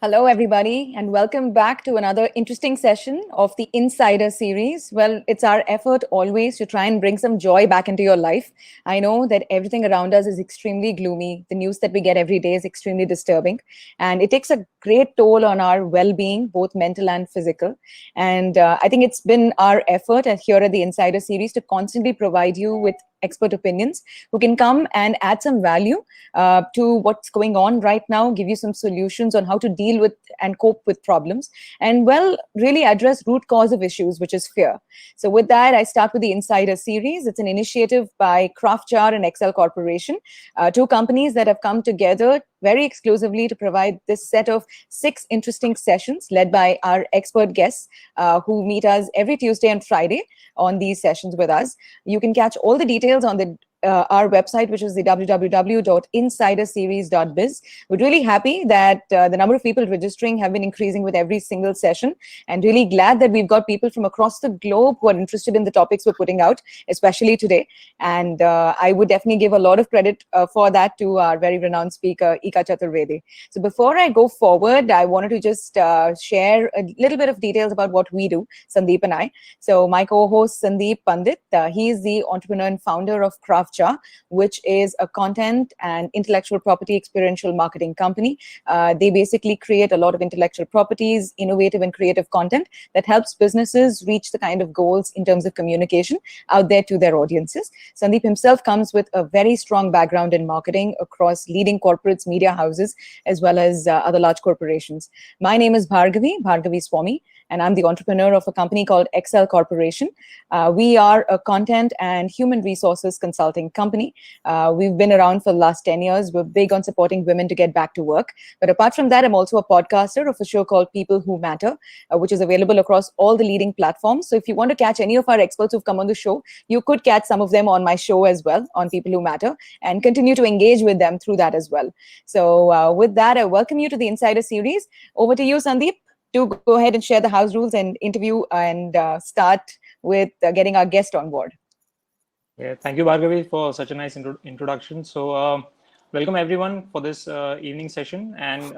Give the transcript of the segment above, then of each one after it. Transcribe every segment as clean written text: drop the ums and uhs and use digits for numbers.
Hello, everybody, and welcome back to another interesting session of the Insider series. Well, it's our effort always to try and bring some joy back into your life. I know that everything around us is extremely gloomy. The news that we get every day is extremely disturbing, and it takes a great toll on our well being, both mental and physical. And I think it's been our effort here at the Insider series to constantly provide you with expert opinions who can come and add some value to what's going on right now, give you some solutions on how to deal with and cope with problems, and well, really address root cause of issues, which is fear. So with that, I start with the Insider series. It's an initiative by KraftJar and Excel Corporation, two companies that have come together very exclusively to provide this set of 6 interesting sessions led by our expert guests who meet us every Tuesday and Friday on these sessions with us. You can catch all the details on the our website, which is the www.insiderseries.biz. We're really happy that the number of people registering have been increasing with every single session, and really glad that we've got people from across the globe who are interested in the topics we're putting out, especially today. And I would definitely give a lot of credit for that to our very renowned speaker, Eika. So before I go forward, I wanted to just share a little bit of details about what we do, Sandeep and I. So my co-host, Sandeep Pandit, he is the entrepreneur and founder of KraftJar, which is a content and intellectual property experiential marketing company. They basically create a lot of intellectual properties, innovative and creative content that helps businesses reach the kind of goals in terms of communication out there to their audiences. Sandeep himself comes with a very strong background in marketing across leading corporates, media houses, as well as other large corporations. My name is Bhargavi Swami, and I'm the entrepreneur of a company called Excel Corporation. We are a content and human resources consulting company. We've been around for the last 10 years. We're big on supporting women to get back to work. But apart from that, I'm also a podcaster of a show called People Who Matter, which is available across all the leading platforms. So if you want to catch any of our experts who've come on the show, you could catch some of them on my show as well, on People Who Matter, and continue to engage with them through that as well. So with that, I welcome you to the Insider series. Over to you, Sandeep. Do go ahead and share the house rules and interview and start with getting our guest on board. Yeah, thank you, Bhargavi, for such a nice introduction. Welcome everyone for this evening session. And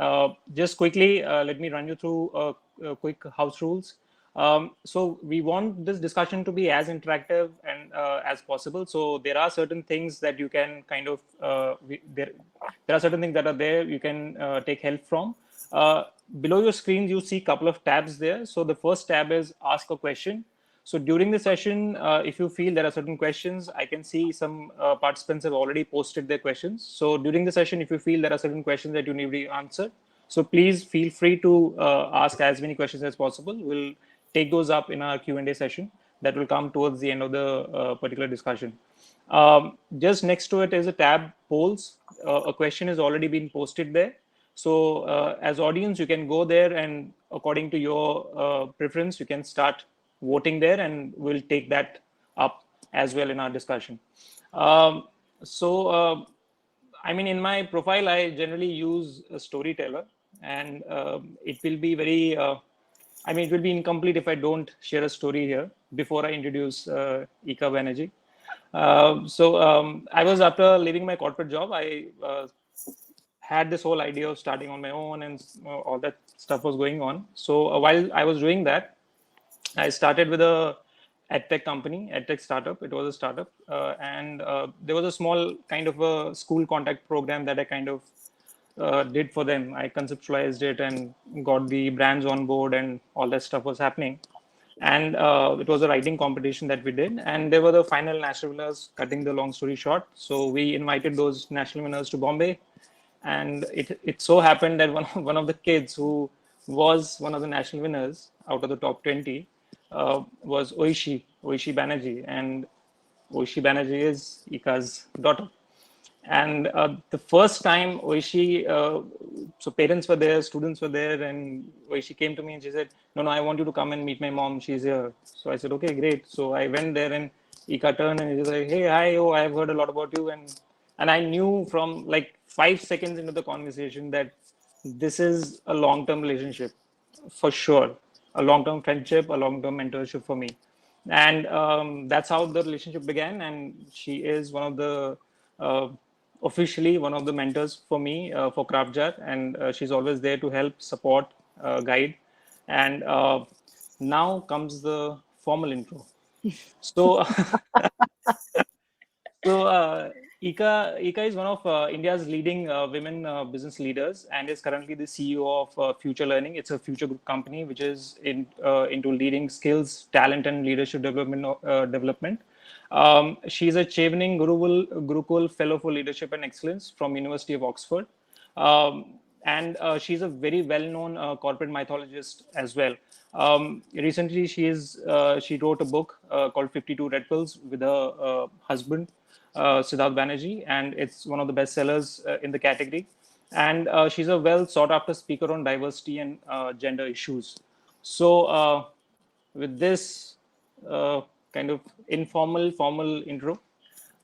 just quickly, let me run you through quick house rules. We want this discussion to be as interactive and as possible. So there are certain things that you can kind of there are certain things that are there you can take help from. Below your screens, you see a couple of tabs there. So the first tab is Ask a Question. So during the session, if you feel there are certain questions, I can see some participants have already posted their questions. So during the session, if you feel there are certain questions that you need to answer, so please feel free to ask as many questions as possible. We'll take those up in our Q&A session that will come towards the end of the particular discussion. Just next to it is a tab polls. A question has already been posted there. So as audience, you can go there and according to your preference, you can start voting there and we'll take that up as well in our discussion. I mean, in my profile, I generally use a storyteller and it will be very, I mean, it will be incomplete if I don't share a story here before I introduce Eika Banerjee. I was, after leaving my corporate job, I had this whole idea of starting on my own and all that stuff was going on. So while I was doing that, I started with a edtech company, edtech startup. It was a startup, and there was a small kind of a school contact program that I kind of did for them. I conceptualized it and got the brands on board, and all that stuff was happening. And it was a writing competition that we did, and they were the final national winners. Cutting the long story short, so we invited those national winners to Bombay, and it so happened that one of the kids who was one of the national winners out of the top 20 was Oishi Banerjee, and Oishi Banerjee is Eika's daughter. And the first time Oishi, so parents were there, students were there, and Oishi came to me and she said, no, I want you to come and meet my mom. She's here. So I said, okay, great. So I went there and Eika turned and he was like, hey, hi, oh, I've heard a lot about you. And I knew from like 5 seconds into the conversation that this is a long-term relationship for sure, a long-term friendship, a long-term mentorship for me. And that's how the relationship began. And she is one of the officially one of the mentors for me for KraftJar, and she's always there to help, support, guide. And now comes the formal intro. So, Eika is one of India's leading women business leaders and is currently the CEO of Future Learning. It's a future group company which is into leading skills, talent, and leadership development. She's a Chevening Gurukul Fellow for Leadership and Excellence from University of Oxford. And she's a very well-known corporate mythologist as well. Recently, she wrote a book called 52 Red Pills with her husband, Siddharth Banerjee, and it's one of the best sellers in the category. And she's a well sought after speaker on diversity and gender issues. So, with this kind of informal, formal intro,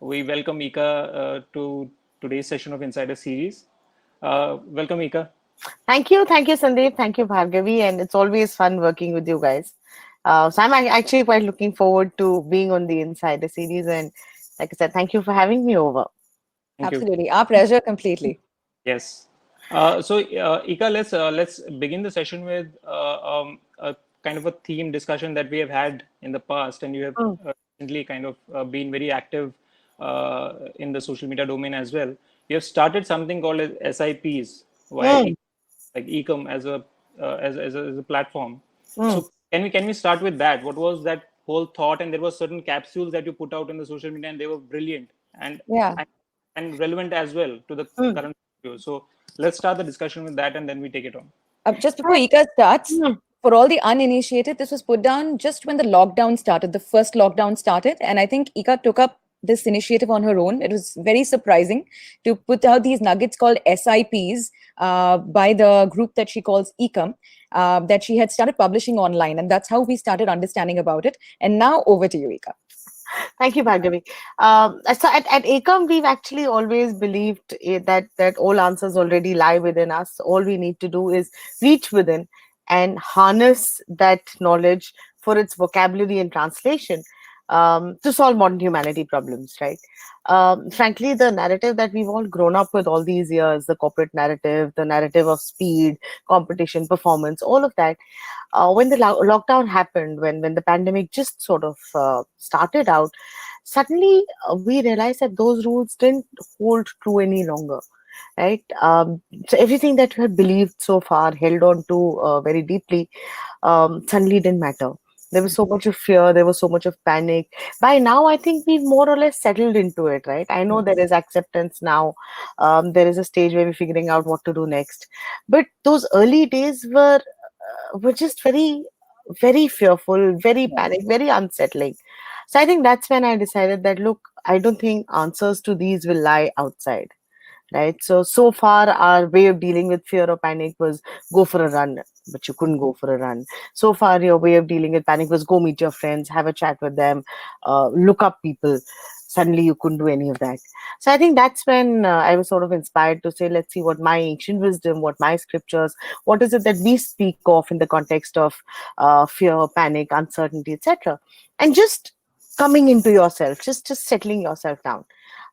we welcome Eika to today's session of Insider Series. Welcome, Eika. Thank you, Sandeep. Thank you, Bhargavi, and it's always fun working with you guys. So I'm actually quite looking forward to being on the Insider series, and like I said, thank you for having me over. Thank you. Absolutely. Our pleasure completely. Yes. Eika, let's begin the session with a kind of a theme discussion that we have had in the past, and you have recently kind of been very active in the social media domain as well. You have started something called as SIPs, like Ecom as a platform. So can we start with that? What was that whole thought? And there were certain capsules that you put out in the social media, and they were brilliant and relevant as well to the current video. So let's start the discussion with that, and then we take it on. Just before Eika starts, for all the uninitiated, this was put down just when the lockdown started, the first lockdown started. And I think Eika took up this initiative on her own. It was very surprising to put out these nuggets called SIPs by the group that she calls Ecom, that she had started publishing online. And that's how we started understanding about it. And now over to you, Eika. Thank you, Bhargavi. So at Ecom, we've actually always believed that all answers already lie within us. All we need to do is reach within and harness that knowledge for its vocabulary and translation to solve modern humanity problems, right? Frankly, the narrative that we've all grown up with all these years, the corporate narrative, the narrative of speed, competition, performance, all of that, when the lockdown happened, when the pandemic just sort of started out, suddenly we realized that those rules didn't hold true any longer, right? So everything that we had believed so far, held on to very deeply, suddenly didn't matter. There was so much of fear, there was so much of panic. By now, I think we've more or less settled into it, right? I know there is acceptance now. There is a stage where we're figuring out what to do next. But those early days were just very, very fearful, very panicked, very unsettling. So I think that's when I decided that, look, I don't think answers to these will lie outside. Right. So far, our way of dealing with fear or panic was go for a run, but you couldn't go for a run. So far, your way of dealing with panic was go meet your friends, have a chat with them, look up people. Suddenly, you couldn't do any of that. So I think that's when I was sort of inspired to say, let's see what my ancient wisdom, what my scriptures, what is it that we speak of in the context of fear, panic, uncertainty, etc. And just coming into yourself, just settling yourself down.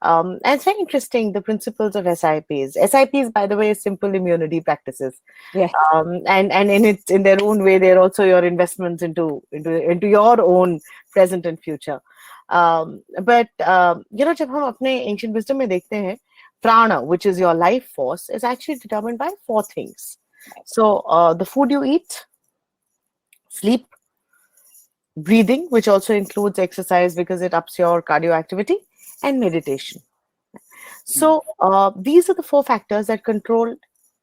And it's very interesting, the principles of SIPs. SIPs, by the way, is simple immunity practices. Yes. And in their own way, they're also your investments into your own present and future. But जब हम अपने ancient wisdom में देखते हैं, prana, which is your life force, is actually determined by 4 things. So the food you eat, sleep, breathing, which also includes exercise because it ups your cardio activity, and meditation. So these are the 4 factors that control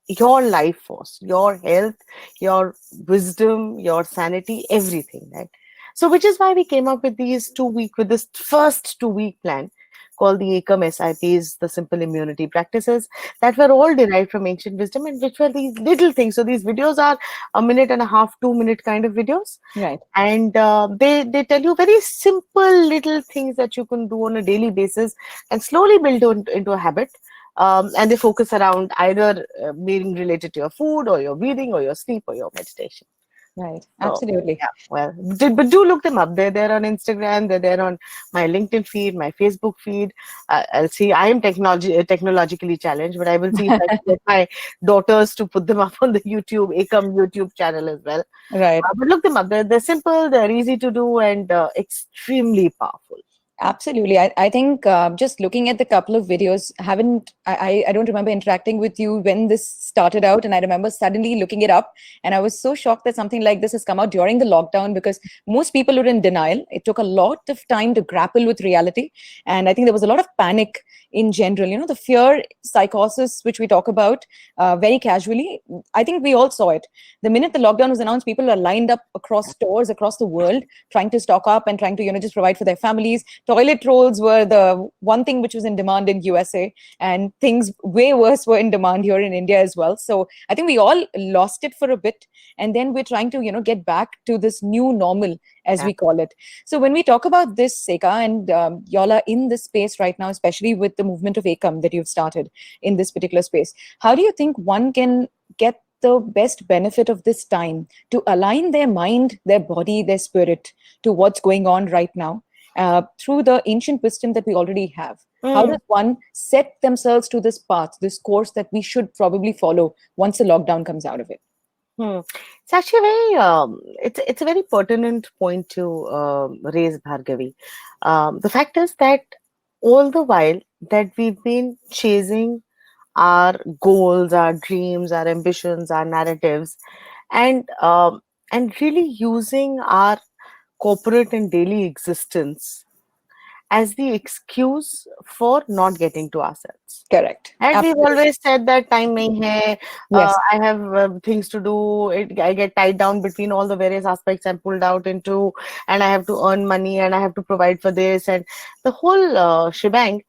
your life force, your health, your wisdom, your sanity, everything, right? So which is why we came up with this first 2-week plan called the Ekam SIPs, the simple immunity practices that were all derived from ancient wisdom, and which were these little things. So these videos are 1.5 minute, 2-minute kind of videos. Right. And they tell you very simple little things that you can do on a daily basis and slowly build into a habit. And they focus around either being related to your food or your breathing or your sleep or your meditation. Right. So Absolutely. yeah, well, but do look them up. They're there on Instagram. They're there on my LinkedIn feed, my Facebook feed. I'll see. I am technologically challenged, but I will see if I can get my daughters to put them up on the Ekam YouTube channel as well. Right. But look them up. They're simple. They're easy to do and extremely powerful. Absolutely. I think just looking at the couple of videos, I don't remember interacting with you when this started out. And I remember suddenly looking it up. And I was so shocked that something like this has come out during the lockdown because most people were in denial. It took a lot of time to grapple with reality. And I think there was a lot of panic in general. The fear, psychosis, which we talk about very casually. I think we all saw it. The minute the lockdown was announced, people are lined up across stores across the world, trying to stock up and trying to, just provide for their families. Toilet rolls were the one thing which was in demand in USA, and things way worse were in demand here in India as well. So I think we all lost it for a bit, and then we're trying to, get back to this new normal, as we call it. So when we talk about this, Eika, and y'all are in this space right now, especially with the movement of Ekam that you've started in this particular space, how do you think one can get the best benefit of this time to align their mind, their body, their spirit to what's going on right now through the ancient wisdom that we already have? How does one set themselves to this path, this course that we should probably follow once the lockdown comes out of it? It's actually very it's a very pertinent point to raise, Bhargavi. The fact is that all the while that we've been chasing our goals, our dreams, our ambitions, our narratives, and really using our corporate and daily existence as the excuse for not getting to ourselves. Correct. And we've Absolutely. always said that time nahi hai, Yes. I have things to do. I get tied down between all the various aspects I'm pulled out into, and I have to earn money and I have to provide for this and the whole shebang.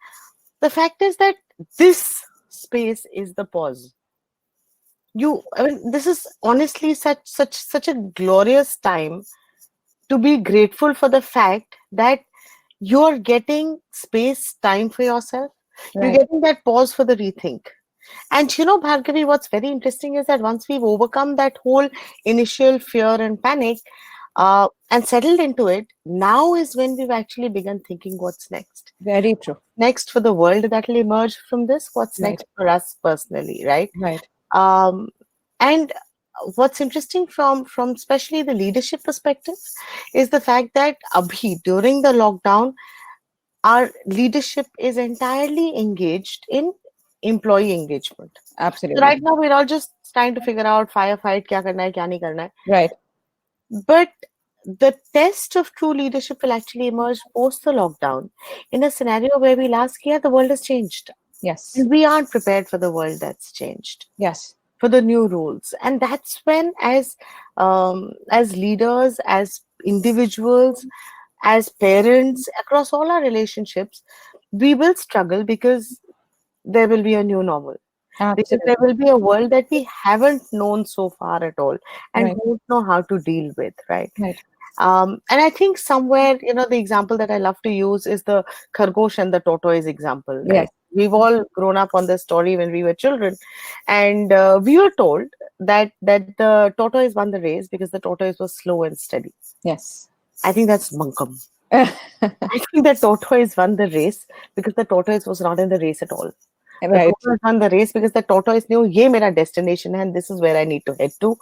The fact is that this space is the pause. I mean, this is honestly such a glorious time to be grateful for the fact that you're getting space, time for yourself. You're Right. getting that pause for the rethink. And Bhargavi, what's very interesting is that once we've overcome that whole initial fear and panic and settled into it, now is when we've actually begun thinking what's next. Very true. Next for the world that will emerge from this, what's Right. next for us personally, right? Right. And what's interesting from especially the leadership perspective is the fact that during the lockdown, our leadership is entirely engaged in employee engagement. So Absolutely. right now we're all just trying to figure out firefight, kya karna hai, kya nahi karna hai. Right. But the test of true leadership will actually emerge post the lockdown in a scenario where we'll ask, yeah, the world has changed. Yes. And we aren't prepared for the world that's changed, Yes. for the new rules. And that's when, as leaders, as individuals, as parents, across all our relationships, we will struggle because there will be a new normal. Because Absolutely. there will be a world that we haven't known so far at all and Right. don't know how to deal with, right? Right. And I think somewhere, the example that I love to use is the Khargosh and the tortoise example, right? Yes. We've all grown up on this story when we were children, and we were told that the tortoise won the race because the tortoise was slow and steady. Yes. I think that's bunkum. I think the tortoise won the race because the tortoise was not in the race at all. The Right. tortoise won the race because the tortoise knew, ye mera destination hai and this is where I need to head to.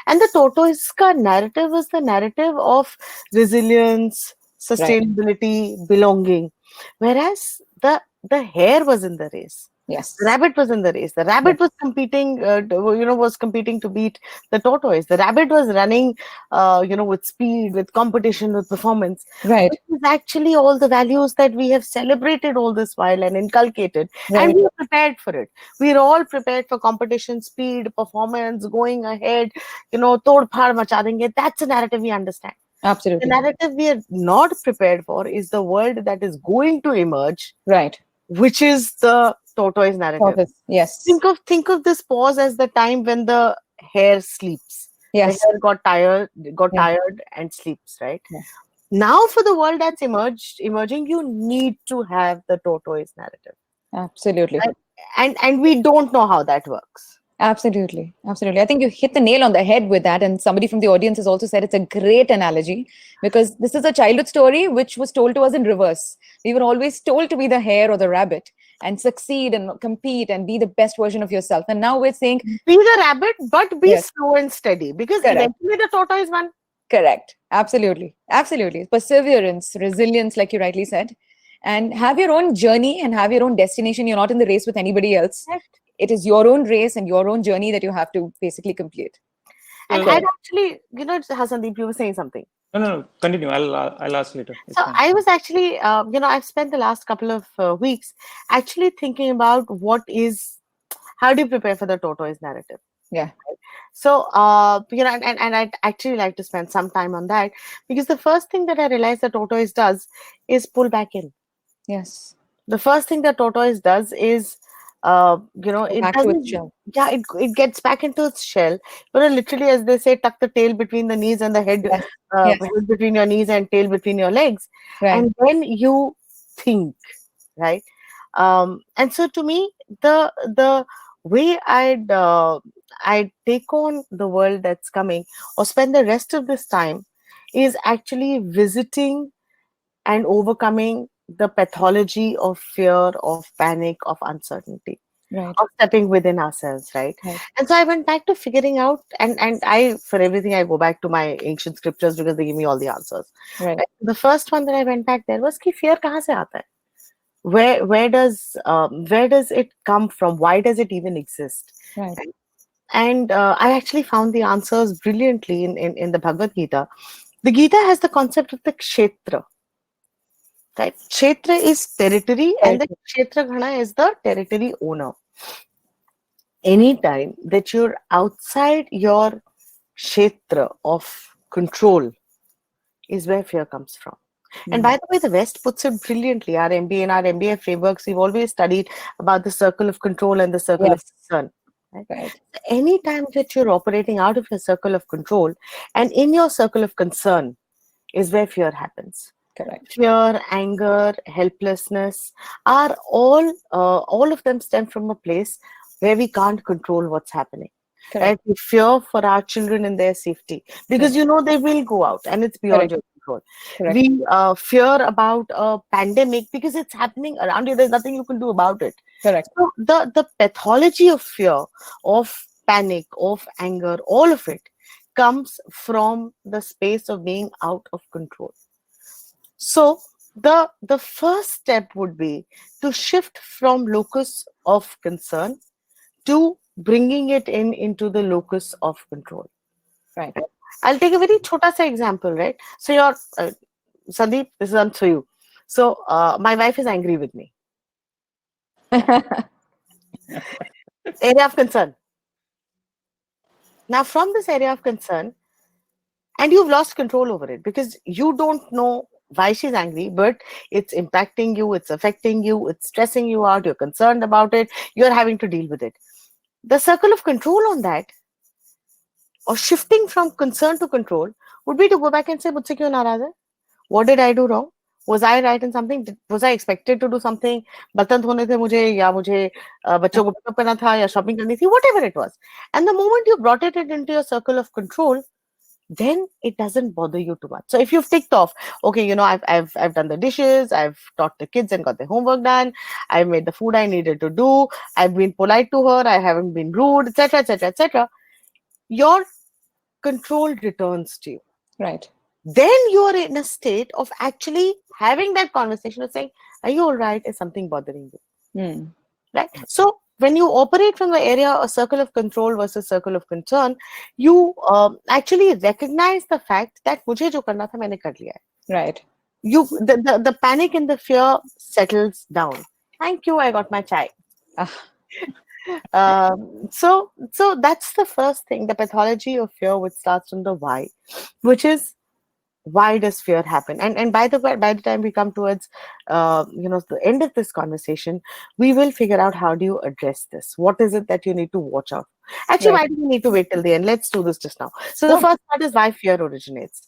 And the tortoise ka narrative was the narrative of resilience, sustainability, belonging. Whereas the hare was in the race. Yes. The rabbit was in the race. The rabbit was competing, was competing to beat the tortoise. The rabbit was running, with speed, with competition, with performance. Right. Which is actually all the values that we have celebrated all this while and inculcated. Right. And we are prepared for it. We are all prepared for competition, speed, performance, going ahead, tod phad macha denge. That's a narrative we understand. The Absolutely. narrative we are not prepared for is the world that is going to emerge, Right. which is the tortoise narrative. Tortoise. Yes. Think of this pause as the time when the hare sleeps. Yes. The hare got tired Yeah. and sleeps, right? Yeah. Now for the world that's emerging, you need to have the tortoise narrative. Absolutely. And we don't know how that works. Absolutely. Absolutely. I think you hit the nail on the head with that. And somebody from the audience has also said it's a great analogy because this is a childhood story which was told to us in reverse. We were always told to be the hare or the rabbit and succeed and compete and be the best version of yourself. And now we're saying, Be the rabbit, but be yes, slow and steady, because correct, eventually the tortoise won. correct. Absolutely. Absolutely. Perseverance, resilience, like you rightly said. And have your own journey and have your own destination. You're not in the race with anybody else. Correct. It is your own race and your own journey that you have to basically complete. And So, I'd actually, Sandeep, you were saying something. no. Continue. I'll ask later. It's So fine. I was actually, I've spent the last couple of weeks actually thinking about how do you prepare for the tortoise narrative? Yeah. So, and I'd actually like to spend some time on that, because the first thing that I realized the tortoise does is pull back in. Yes. The first thing that tortoise does is, Go it back to its doesn't, shell. yeah, it gets back into its shell. Literally, as they say, tuck the tail between the knees and the Yes. Yes. head between your knees and tail between your legs. Right. And then you think, right? And so to me, the way I'd take on the world that's coming, or spend the rest of this time, is actually visiting and overcoming the pathology of fear, of panic, of uncertainty, Right. of stepping within ourselves, right? Right. And so I went back to figuring out, and I, for everything, I go back to my ancient scriptures because they give me all the answers. Right. Right? The first one that I went back there was, ki fear kahan se aata hai? Where does it come from? Why does it even exist? Right. Right? And I actually found the answers brilliantly in the Bhagavad Gita. The Gita has the concept of the kshetra. Right? Kshetra is territory, and the Territory. kshetra ghana is the territory owner. Anytime that you're outside your kshetra of control is where fear comes from. And by the way, the West puts it brilliantly. Our MBA and our MBA frameworks, we've always studied about the circle of control and the circle of Yes. concern. Right? Right. Anytime that you're operating out of your circle of control and in your circle of concern is where fear happens. Correct. Fear, anger, helplessness are all of them stem from a place where we can't control what's happening. Right? Correct. We fear for our children and their safety because they will go out and it's beyond Correct. your control. Correct. We fear about a pandemic because it's happening around you. There's nothing you can do about it. Correct. So the pathology of fear, of panic, of anger, all of it comes from the space of being out of control. So the first step would be to shift from locus of concern to bringing it into the locus of control. Right. I'll take a very chota sa example, right? So you're Sandeep, this is for you. So my wife is angry with me. Area of concern. Now, from this area of concern, and you've lost control over it because you don't know why she's angry, but it's impacting you, it's affecting you, it's stressing you out, you're concerned about it, you're having to deal with it. The circle of control on that, or shifting from concern to control, would be to go back and say, "Mujhse kyun naraz hai? What did I do wrong? Was I right in something? Was I expected to do something? बर्तन धोने थे मुझे, या मुझे बच्चों को pickup करना था, या shopping करनी थी, whatever it was." And the moment you brought it into your circle of control, then it doesn't bother you too much. So if you've ticked off, okay, I've done the dishes, I've taught the kids and got their homework done, I've made the food I needed to do, I've been polite to her, I haven't been rude, etc., etc., etc. Your control returns to you. Right. Then you are in a state of actually having that conversation of saying, "Are you all right? Is something bothering you?" Right? So when you operate from the area, a circle of control versus circle of concern, you actually recognize the fact that मुझे जो करना था मैंने कर लिया है. Right. The panic and the fear settles down. Thank you, I got my chai. Ah. So that's the first thing, the pathology of fear, which starts from the why, which is, why does fear happen? And by the time we come towards the end of this conversation, we will figure out how do you address this. What is it that you need to watch out? Actually, Right. why do we need to wait till the end? Let's do this just now. So the Sure. first part is why fear originates.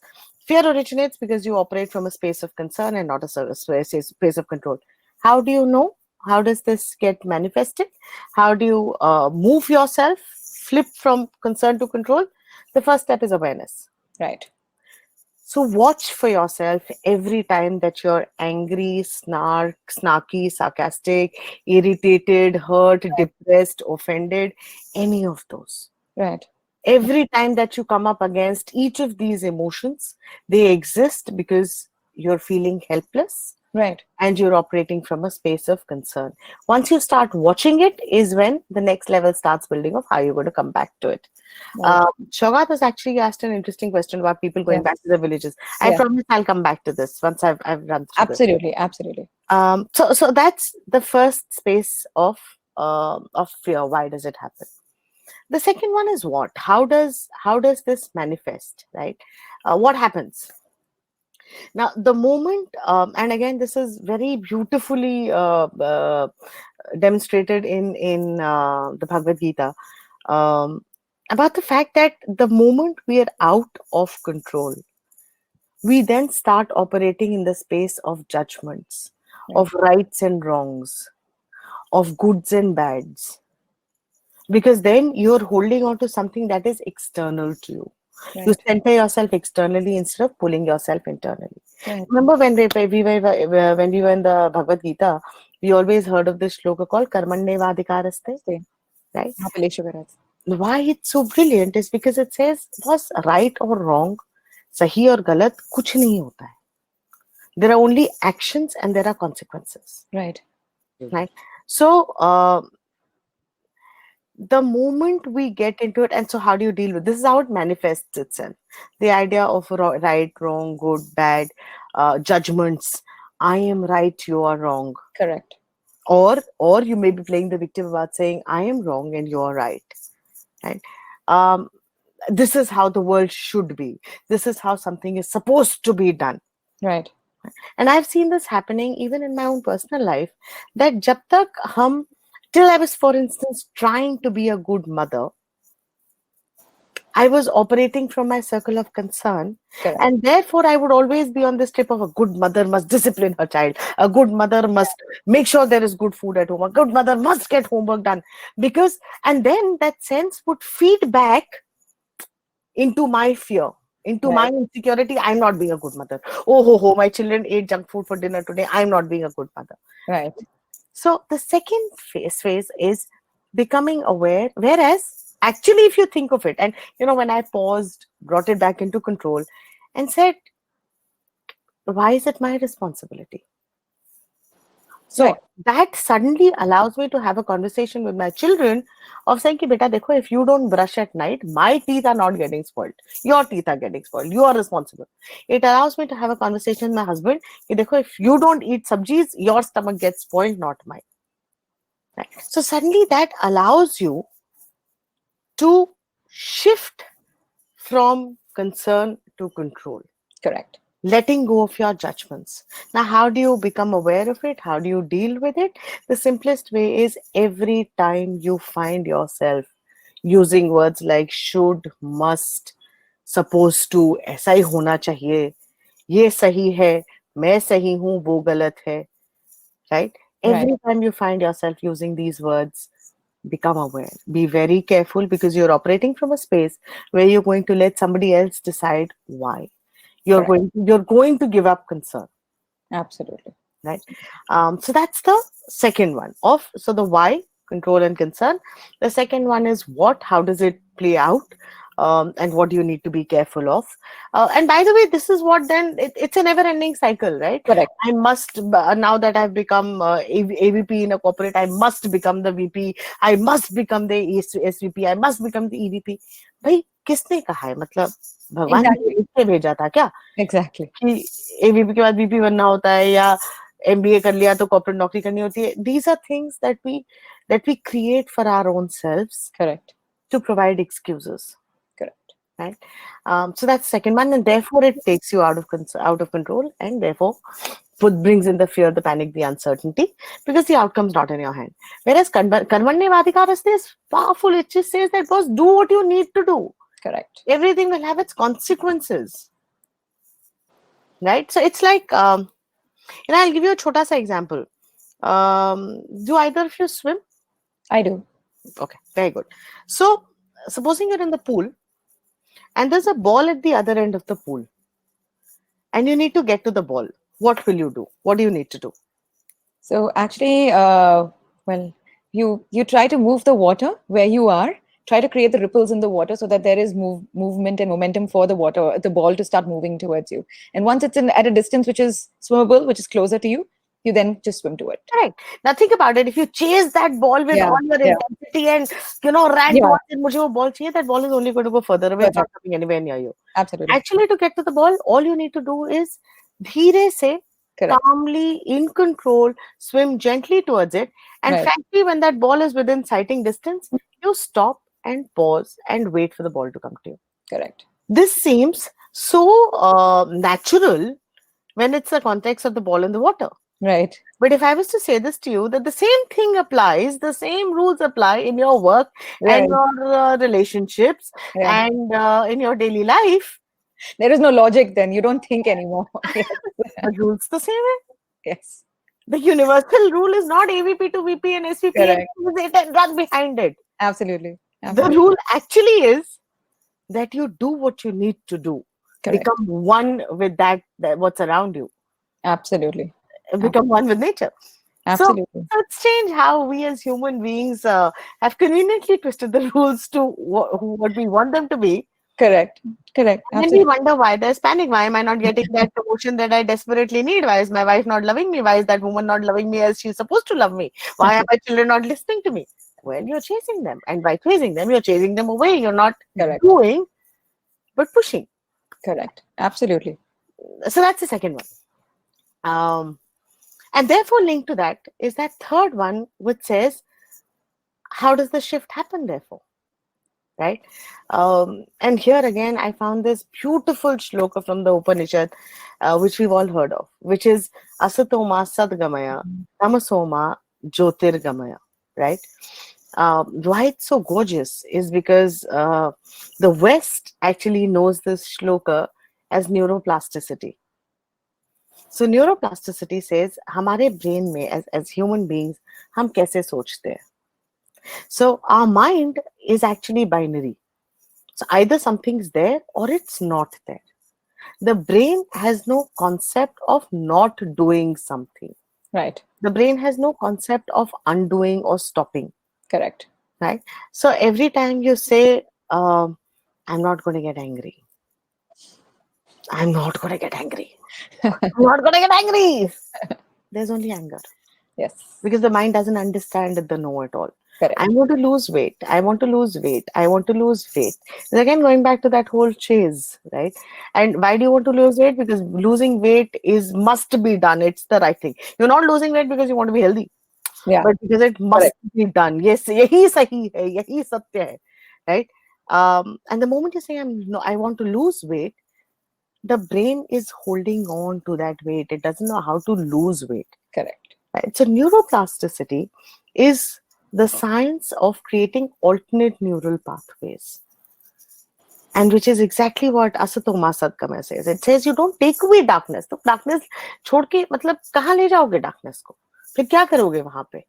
Fear originates because you operate from a space of concern and not a space of control. How do you know? How does this get manifested? How do you move yourself flip from concern to control, the first step is awareness. Right. So watch for yourself every time that you're angry, snarky, sarcastic, irritated, hurt, depressed, offended, any of those. Right. Every time that you come up against each of these emotions, they exist because you're feeling helpless Right. and you're operating from a space of concern. Once you start watching it is when the next level starts building of how you're going to come back to it. Right. Shogat has actually asked an interesting question about people going Yes. back to the villages. I Yes. promise I'll come back to this once I've run through this. Absolutely. Absolutely. So that's the first space of fear. Why does it happen? The second one is what? How does this manifest? Right? What happens? Now, the moment, and again, this is very beautifully demonstrated in the Bhagavad Gita, um, about the fact that the moment we are out of control, we then start operating in the space of judgments, of rights and wrongs, of goods and bads, because then you're holding on to something that is external to you. You Right. center yourself externally instead of pulling yourself internally. Right. Remember when we were in the Bhagavad Gita, we always heard of this shloka called Karmanyevadhikaraste, See. right? Mahapaleshwara. Why it's so brilliant is because it says, was right or wrong, sahi or galat, kuch nahi hota hai. There are only actions and there are consequences, Right. right? So, the moment we get into it, and so how do you deal with this? Is how it manifests itself. The idea of right, wrong, good, bad, judgments. I am right, you are wrong. Correct. Or you may be playing the victim about saying I am wrong and you are right. Right? Um, this is how the world should be. This is how something is supposed to be done. Right. And I've seen this happening even in my own personal life. That jab tak hum, till I was, for instance, trying to be a good mother, I was operating from my circle of concern. Correct. And therefore, I would always be on this trip of a good mother must discipline her child. A good mother must make sure there is good food at home. A good mother must get homework done. And then that sense would feed back into my fear, into my Right. insecurity. I'm not being a good mother. Oh, my children ate junk food for dinner today. I'm not being a good mother. Right. So the second phase is becoming aware. Whereas, actually, if you think of it, and when I paused, brought it back into control, and said, why is it my responsibility? So Right. that suddenly allows me to have a conversation with my children of saying, ki, beta, dekho, if you don't brush at night, my teeth are not getting spoiled. Your teeth are getting spoiled. You are responsible. It allows me to have a conversation with my husband. Ki, dekho, if you don't eat sabjis, your stomach gets spoiled, not mine. Right? So suddenly that allows you to shift from concern to control. Correct. Letting go of your judgments. Now, how do you become aware of it? How do you deal with it? The simplest way is every time you find yourself using words like should, must, supposed to, ऐसा ही होना चाहिए, ये सही है, मैं सही हूँ, वो गलत है, right? Every time you find yourself using these words, become aware. Be very careful because you're operating from a space where you're going to let somebody else decide why. You're going to give up concern, Absolutely. right? So that's the second one so the why, control and concern. The second one is what, how does it play out, and what do you need to be careful of. And by the way, this is what then it's a never ending cycle, right? Correct. I must, now that I've become AVP in a corporate, I must become the VP, I must become the SVP, I must become the EVP. भाई किसने कहा है? मतलब भगवान ने लिख के भेजा था क्या Exactly. कि एवीपी के बाद वीपी बनना होता है या एमबीए कर लिया तो कॉर्पोरेट नौकरी करनी होती है? These are things that we create for our own selves. Correct. To provide excuses. Correct. Right. So that's second one, and therefore it takes you out of control, and therefore brings in the fear, the panic, the uncertainty, because the outcome's not in your hand. Whereas Karmanyevadhikaraste is powerful. It just says that, boss, do what you need to do. Correct. Everything will have its consequences. Right? So it's like, I'll give you a chota sa example. Do either of you swim? I do. Okay, very good. So supposing you're in the pool and there's a ball at the other end of the pool and you need to get to the ball. What will you do? What do you need to do? So actually, well, you try to move the water where you are. Try to create the ripples in the water so that there is movement and momentum for the water, the ball to start moving towards you. And once it's in at a distance which is swimmable, which is closer to you, you then just swim to it. Correct. Now think about it. If you chase that ball with Yeah, all your yeah, intensity and ran yeah. towards it, मुझे वो ball चाहिए, that ball is only going to go further away. It's not Correct. coming anywhere near you. Absolutely. Actually, to get to the ball, all you need to do is धीरे से, Correct. calmly, in control, swim gently towards it. And Right. frankly, when that ball is within sighting distance, you stop and pause and wait for the ball to come to you. Correct. This seems so natural when it's the context of the ball in the water. Right. But if I was to say this to you, that the same thing applies, the same rules apply in your work Right. and your relationships Yeah. and in your daily life, There is no logic then. You don't think anymore. Yes. the rules the same way. Yes. The universal rule is not AVP to VP and SVP and Correct. and run behind it. Absolutely. The Absolutely. rule actually is that you do what you need to do. Correct. Become one with that what's around you. Absolutely. Become one with nature. Absolutely. So it's strange how we as human beings have conveniently twisted the rules to what we want them to be. Correct. Correct. And then we Absolutely. wonder why there's panic. Why am I not getting that promotion that I desperately need? Why is my wife not loving me? Why is that woman not loving me as she's supposed to love me? Why are my children not listening to me? Well, you're chasing them. And by chasing them, you're chasing them away. You're not Correct. doing, but pushing. Correct. Absolutely. So that's the second one. And therefore, linked to that is that third one, which says, how does the shift happen, therefore? Right? And here again, I found this beautiful shloka from the Upanishad, which we've all heard of, which is Asatoma Sadgamaya, Tamasoma Jyotirgamaya. Right? Why it's so gorgeous is because the West actually knows this shloka as neuroplasticity. So neuroplasticity says, हमारे brain में as human beings हम कैसे सोचते हैं. So our mind is actually binary. So either something's there or it's not there. The brain has no concept of not doing something. Right. The brain has no concept of undoing or stopping. Correct. Right. So every time you say, I'm not going to get angry. I'm not going to get angry. I'm not going to get angry. There's only anger. Yes. Because the mind doesn't understand the no at all. Correct. I want to lose weight. I want to lose weight. I want to lose weight. And again, going back to that whole chase, right? And why do you want to lose weight? Because losing weight must be done. It's the right thing. You're not losing weight because you want to be healthy. Yeah. But because it must be done. Yes, yahi sahi hai, yahi satya hai, right? And the moment you say, I want to lose weight, the brain is holding on to that weight. It doesn't know how to lose weight. Correct. Right? So neuroplasticity is the science of creating alternate neural pathways. And which is exactly what Asatoma Sadgamaya says. It says you don't take away darkness. तो darkness छोड़ के मतलब कहाँ ले जाओगे darkness को? फिर क्या करोगे वहाँ पे?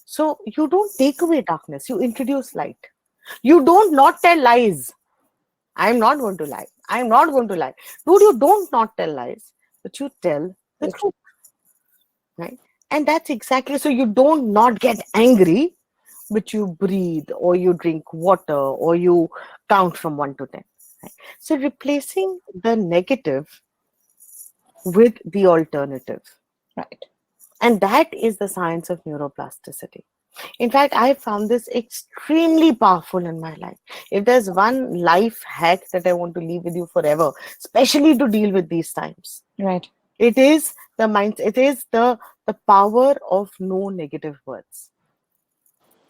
So you don't take away darkness. You introduce light. You don't not tell lies. I'm not going to lie. I'm not going to lie. Dude, you don't not tell lies, but you tell the truth. Right? And that's exactly, so you don't not get angry, but you breathe or you drink water or you count from 1 to 10. Right? So replacing the negative with the alternative. Right. And that is the science of neuroplasticity. In fact, I found this extremely powerful in my life. If there's one life hack that I want to leave with you forever, especially to deal with these times, Right. it is the mind. It is the power of no negative words.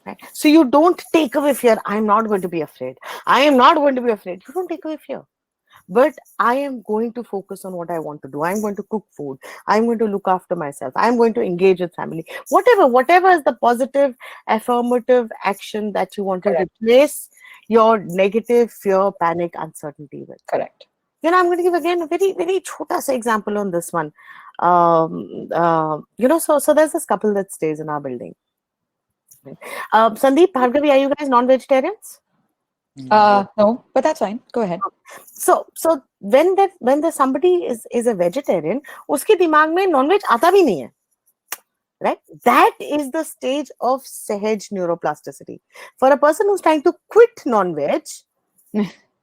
Right? So you don't take away fear. I'm not going to be afraid. I am not going to be afraid. You don't take away fear. But I am going to focus on what I want to do. I'm going to cook food. I'm going to look after myself. I'm going to engage with family. Whatever is the positive, affirmative action that you want to replace your negative fear, panic, uncertainty with. Correct. You know, I'm going to give again a very, very chota sa example on this one. So there's this couple that stays in our building. Sandeep, Bhargavi, are you guys non-vegetarians? No, but that's fine. Go ahead. So when the somebody is a vegetarian, उसके दिमाग में non-veg आता भी नहीं है, right? That is the stage of sahaj neuroplasticity. For a person who's trying to quit non-veg,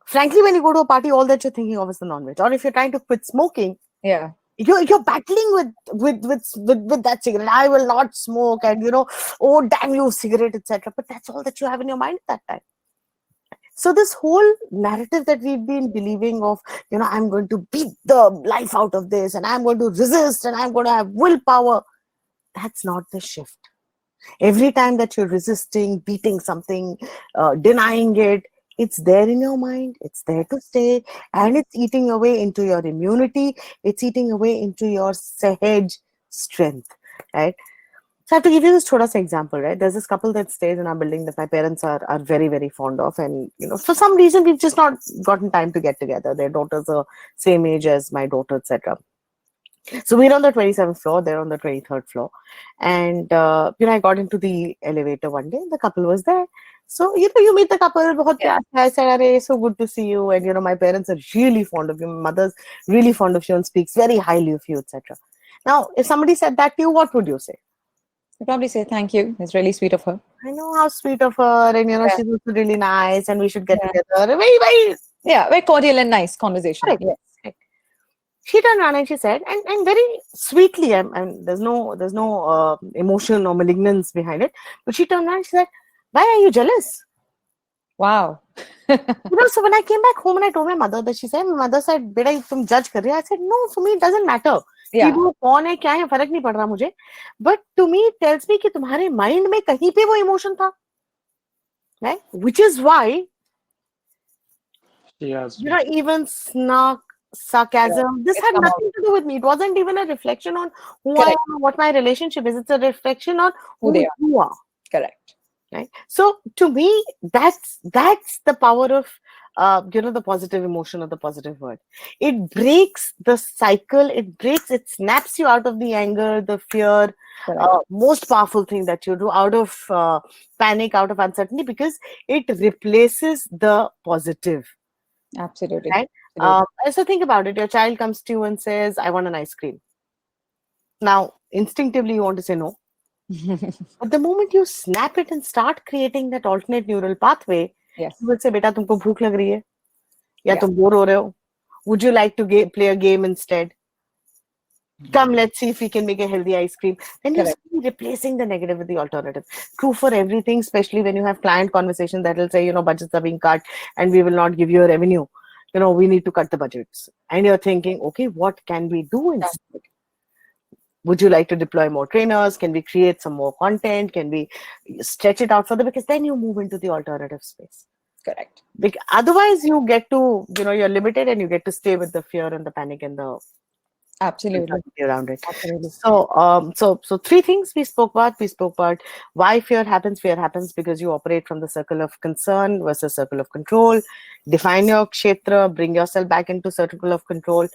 frankly, when you go to a party, all that you're thinking of is the non-veg. Or if you're trying to quit smoking, Yeah. you're battling with that cigarette. I will not smoke, and oh damn you, cigarette, etc. But that's all that you have in your mind at that time. So this whole narrative that we've been believing of, I'm going to beat the life out of this, and I'm going to resist, and I'm going to have willpower. That's not the shift. Every time that you're resisting, beating something, denying it, it's there in your mind, it's there to stay, and it's eating away into your immunity, it's eating away into your sahaj strength, right? So I have to give you this choda example, right? There's this couple that stays in our building that my parents are very, very fond of, and for some reason we've just not gotten time to get together. Their daughters are same age as my daughter, etc. So we're on the 27th floor, they're on the 23rd floor. And, I got into the elevator one day, the couple was there. So, you meet the couple, bahut pyar se. I said, "Arey, so good to see you." And, my parents are really fond of you. My mother's really fond of you and speaks very highly of you, etc. Now, if somebody said that to you, what would you say? I'd probably say thank you. It's really sweet of her. I know how sweet of her, and, she's also really nice, and we should get together. Very cordial and nice conversation. Correct. Yes. She turned around and she said, and very sweetly, and there's no emotion or malignance behind it, but she turned around and she said, "Why are you jealous?" Wow. So when I came back home and I told my mother that, my mother said, "Beta, tum judge kar rahi hai." I said, "No, for me it doesn't matter. Yeah. कि वो कौन है, क्या है, फर्क नहीं पड़ रहा मुझे. But to me it tells me कि तुम्हारे mind में कहीं पे वो emotion था, right? Which is why, Yes. even snark, sarcasm, this had nothing to do with me. It wasn't even a reflection on who I am or what my relationship is. It's a reflection on who you are. Correct. Right. So to me, that's the power of the positive emotion or the positive word. It breaks the cycle. It snaps you out of the anger, the fear. Most powerful thing that you do, out of panic, out of uncertainty, because it replaces the positive. Absolutely. Right. So think about it. Your child comes to you and says, "I want an ice cream." Now, instinctively, you want to say no. But the moment you snap it and start creating that alternate neural pathway, yes, you will say, "Beta, tumko bhook lag rahi hai? Ya tum bore ho rahe ho? Would you like to play a game instead? Come, let's see if we can make a healthy ice cream." Then you're replacing the negative with the alternative. True for everything, especially when you have client conversations that will say, budgets are being cut and we will not give you a revenue. We need to cut the budgets. And you're thinking, okay, what can we do instead? Would you like to deploy more trainers? Can we create some more content? Can we stretch it out further? Because then you move into the alternative space. Correct. Because otherwise, you get to, you're limited and you get to stay with the fear and the panic and the absolutely around it. Absolutely. So three things we spoke about. We spoke about why fear happens. Fear happens because you operate from the circle of concern versus circle of control. Define your kshetra, bring yourself back into circle of control.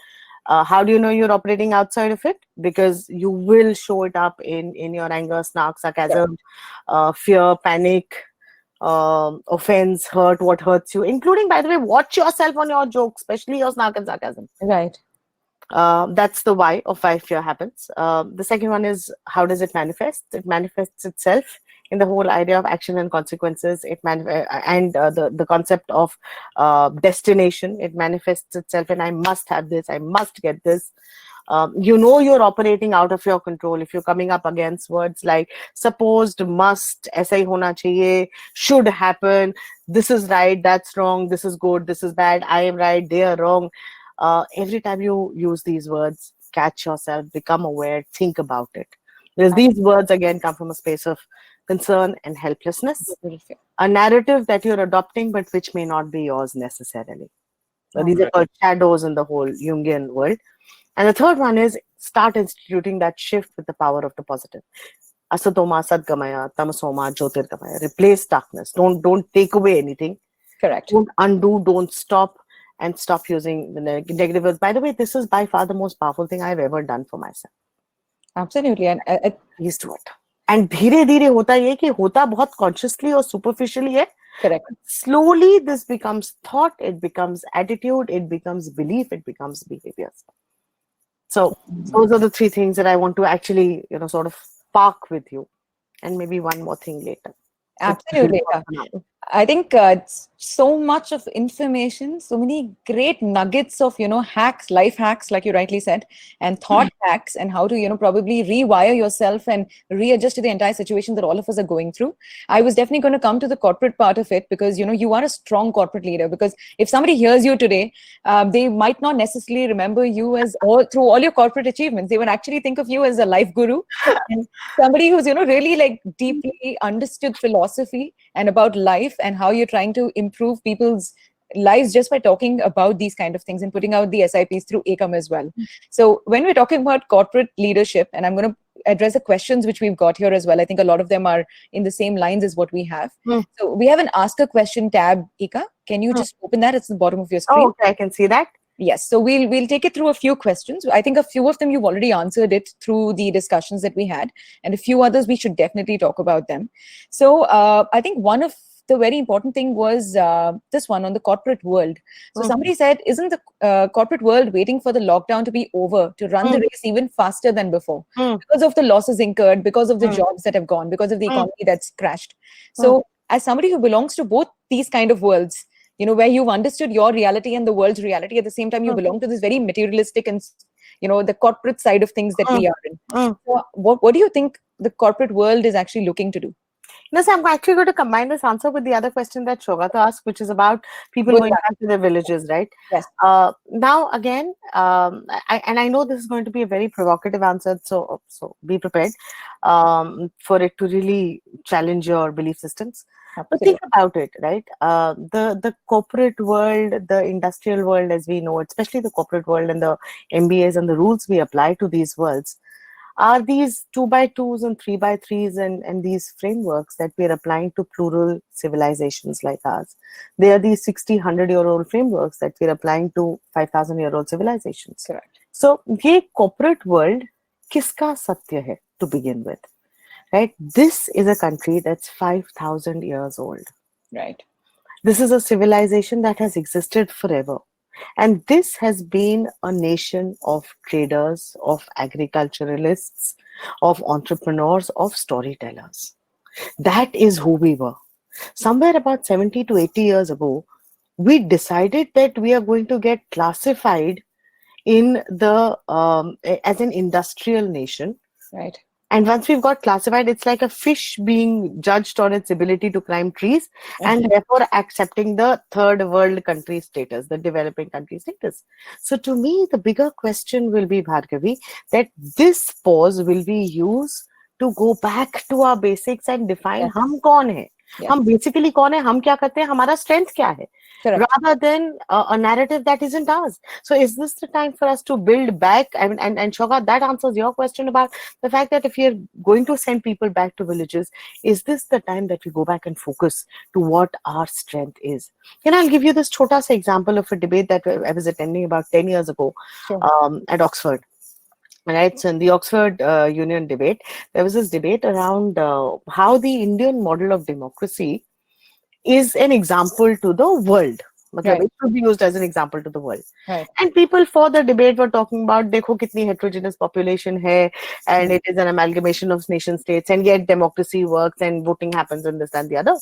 How do you know you're operating outside of it? Because you will show it up in your anger, snark, sarcasm, fear, panic, offense, hurt, what hurts you, including, by the way, watch yourself on your jokes, especially your snark and sarcasm. Right. That's the why of why fear happens. The second one is, how does it manifest? It manifests itself in the whole idea of action and consequences. And the concept of destination. It manifests itself in, I must have this, I must get this. You're operating out of your control if you're coming up against words like supposed, must, aisa hi hona chahiye, should happen, this is right, that's wrong, this is good, this is bad, I am right, they are wrong. Every time you use these words, catch yourself, become aware, think about it. Because these words again come from a space of concern and helplessness, a narrative that you're adopting but which may not be yours necessarily. So these are called shadows in the whole Jungian world. And the third one is, start instituting that shift with the power of the positive. Asatoma sadgamaya, tamasoma jyotirgamaya. Replace darkness. Don't take away anything. Correct. Don't undo, don't stop. And stop using the negative words. By the way, this is by far the most powerful thing I've ever done for myself. Absolutely. And please do it. And धीरे धीरे होता ये कि होता बहुत consciously और superficially है, Correct. Slowly, this becomes thought, it becomes attitude, it becomes belief, it becomes behaviors. So those are the three things that I want to actually, sort of park with you, and maybe one more thing later. So Absolutely. I think it's so much of information, so many great nuggets of, hacks, life hacks, like you rightly said, and thought hacks, and how to, probably rewire yourself and readjust to the entire situation that all of us are going through. I was definitely going to come to the corporate part of it because, you are a strong corporate leader. Because if somebody hears you today, they might not necessarily remember you as through all your corporate achievements. They would actually think of you as a life guru and somebody who's, really like deeply understood philosophy and about life and how you're trying to improve people's lives just by talking about these kind of things and putting out the SIPs through Eika as well. So when we're talking about corporate leadership, and I'm going to address the questions which we've got here as well. I think a lot of them are in the same lines as what we have. So we have an Ask a Question tab, Eika. Can you just open that? It's the bottom of your screen. Oh, okay, I can see that. Yes, so we'll take it through a few questions. I think a few of them you've already answered it through the discussions that we had, and a few others we should definitely talk about them. So I think one of the very important thing was this one on the corporate world. So somebody said, isn't the corporate world waiting for the lockdown to be over to run the race even faster than before because of the losses incurred, because of the jobs that have gone, because of the economy that's crashed? So as somebody who belongs to both these kind of worlds, where you've understood your reality and the world's reality, at the same time you belong to this very materialistic and, the corporate side of things that we are in. So what do you think the corporate world is actually looking to do? No, so I'm actually going to combine this answer with the other question that Shogata asked, which is about people going back to their villages, right? Yes. Now, again, I know this is going to be a very provocative answer, so be prepared for it to really challenge your belief systems. But think about it, right? The corporate world, the industrial world as we know it, especially the corporate world and the MBAs and the rules we apply to these worlds, are these 2x2s and 3x3s and these frameworks that we're applying to plural civilizations like ours. They are these 60, 100-year-old frameworks that we're applying to 5,000-year-old civilizations. Correct. So, ये corporate world किसका सत्य है to begin with? Right? This is a country that's 5,000 years old. Right. This is a civilization that has existed forever. And this has been a nation of traders, of agriculturalists, of entrepreneurs, of storytellers. That is who we were. Somewhere about 70 to 80 years ago, we decided that we are going to get classified in the as an industrial nation. Right. And once we've got classified, it's like a fish being judged on its ability to climb trees and therefore accepting the third world country status, the developing country status. So to me, the bigger question will be, Bhargavi, that this pause will be used to go back to our basics and define हम कौन है, हम basically कौन है, हम क्या करते हैं, हमारा strength क्या है, rather than a narrative that isn't ours. So is this the time for us to build back? And Shoga, that answers your question about the fact that if you're going to send people back to villages, is this the time that we go back and focus to what our strength is? And I'll give you this chota sa example of a debate that I was attending about 10 years ago at Oxford. Right, so in the Oxford Union debate, there was this debate around how the Indian model of democracy is an example to the world. It should be used as an example to the world. And people for the debate were talking about, dekho kitni heterogeneous population hai, and it is an amalgamation of nation states, and yet democracy works and voting happens and this and the other.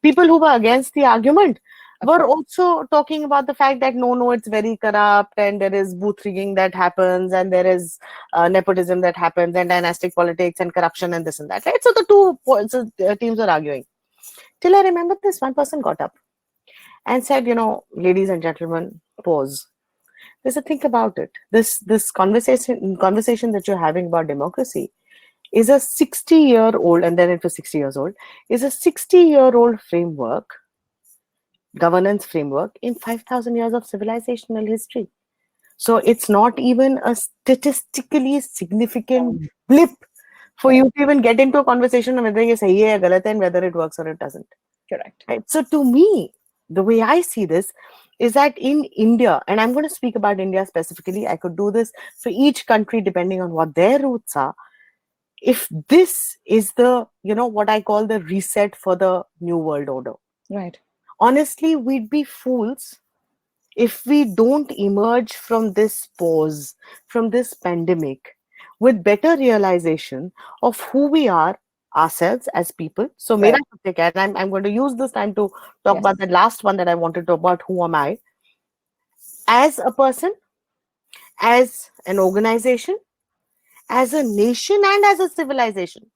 People who were against the argument were also talking about the fact that no, it's very corrupt, and there is booth rigging that happens, and there is nepotism that happens, and dynastic politics and corruption and this and that. Right? So the two teams were arguing. Till I remember this one person got up and said, ladies and gentlemen, pause. There's a think about it. This conversation that you're having about democracy is a 60-year-old, and then it was 60 years old, is a 60-year-old framework, governance framework in 5,000 years of civilizational history. So it's not even a statistically significant blip for you to even get into a conversation on whether it's sahi hai or galat hai and whether it works or it doesn't. Correct. Right? So to me, the way I see this is that in India, and I'm going to speak about India specifically, I could do this for each country depending on what their roots are. If this is the, what I call the reset for the new world order. Right. Honestly, we'd be fools if we don't emerge from this pause, from this pandemic, with better realization of who we are ourselves as people. So, Mera Right. and I'm going to use this time to talk Yes. about the last one that I wanted to talk about. Who am I as a person, as an organization, as a nation, and as a civilization?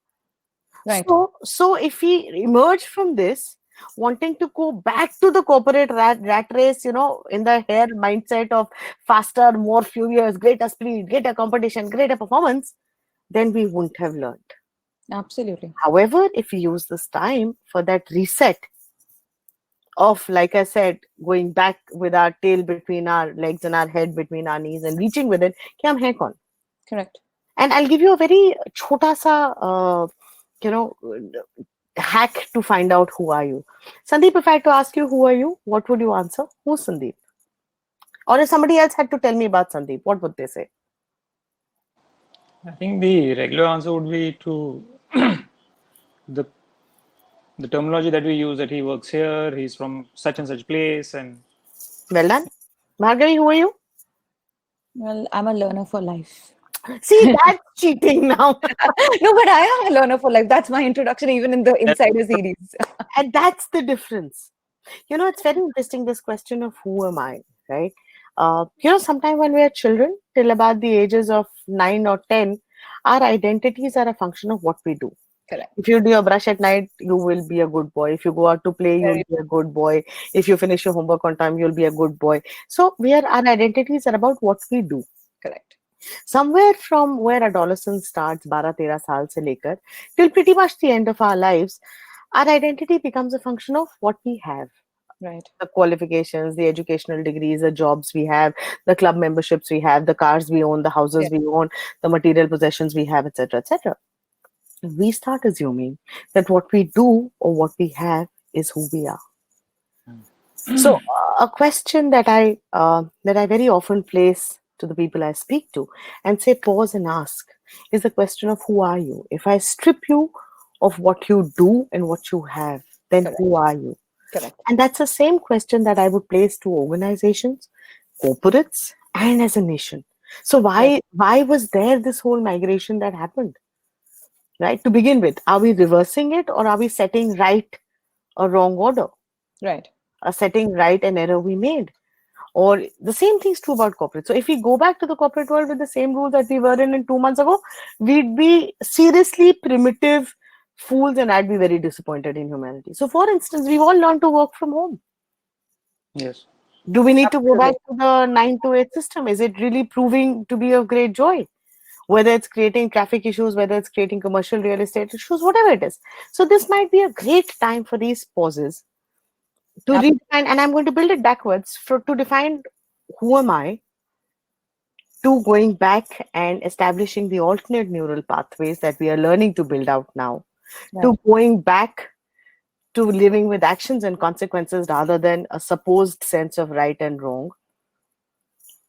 Right. So if we emerge from this, wanting to go back to the corporate rat race, in the hair mindset of faster, more furious, greater speed, greater competition, greater performance, then we wouldn't have learned. Absolutely. However, if we use this time for that reset of, like I said, going back with our tail between our legs and our head between our knees and reaching with it, कि हम हैं कौन? Correct. And I'll give you a very chota sa, you know, hack to find out who are you. Sandeep, if I had to ask you who are you, what would you answer? Who's Sandeep? Or if somebody else had to tell me about Sandeep, what would they say? I think the regular answer would be to the the terminology that we use, that he works here, he's from such and such place, and Well done. Bhargavi, who are you? Well, I'm a learner for life. See, that's cheating now. No, but I am a learner for life. That's my introduction, even in the that, Insider series. And that's the difference. It's very interesting, this question of who am I, right? Sometime when we are children, till about the ages of 9 or 10, our identities are a function of what we do. Correct. If you do your brush at night, you will be a good boy. If you go out to play, you'll Very be a good boy. If you finish your homework on time, you'll be a good boy. So our identities are about what we do. correct. Somewhere from where adolescence starts, 12-13 saal se lekar, till pretty much the end of our lives, our identity becomes a function of what we have. Right. The qualifications, the educational degrees, the jobs we have, the club memberships we have, the cars we own, the houses Yeah. we own, the material possessions we have, etc., etc. We start assuming that what we do or what we have is who we are. So, a question that I very often place to the people I speak to and say, pause and ask, is the question of who are you? If I strip you of what you do and what you have, then Correct. who are you? Correct. And that's the same question that I would place to organizations, corporates, and as a nation. So why was there this whole migration that happened? Right? To begin with, are we reversing it, or are we setting right a wrong order? Right. Setting right an error we made? Or the same thing's true about corporate. So if we go back to the corporate world with the same rules that we were in 2 months ago, we'd be seriously primitive fools, and I'd be very disappointed in humanity. So for instance, we've all learned to work from home. yes, Do we need to go back Absolutely. to the 9 to 8 system? Is it really proving to be of great joy? Whether it's creating traffic issues, whether it's creating commercial real estate issues, whatever it is. So this might be a great time for these pauses to Ab- redefine, and I'm going to build it backwards to define who am I, to going back and establishing the alternate neural pathways that we are learning to build out now, Right. to going back to living with actions and consequences rather than a supposed sense of right and wrong,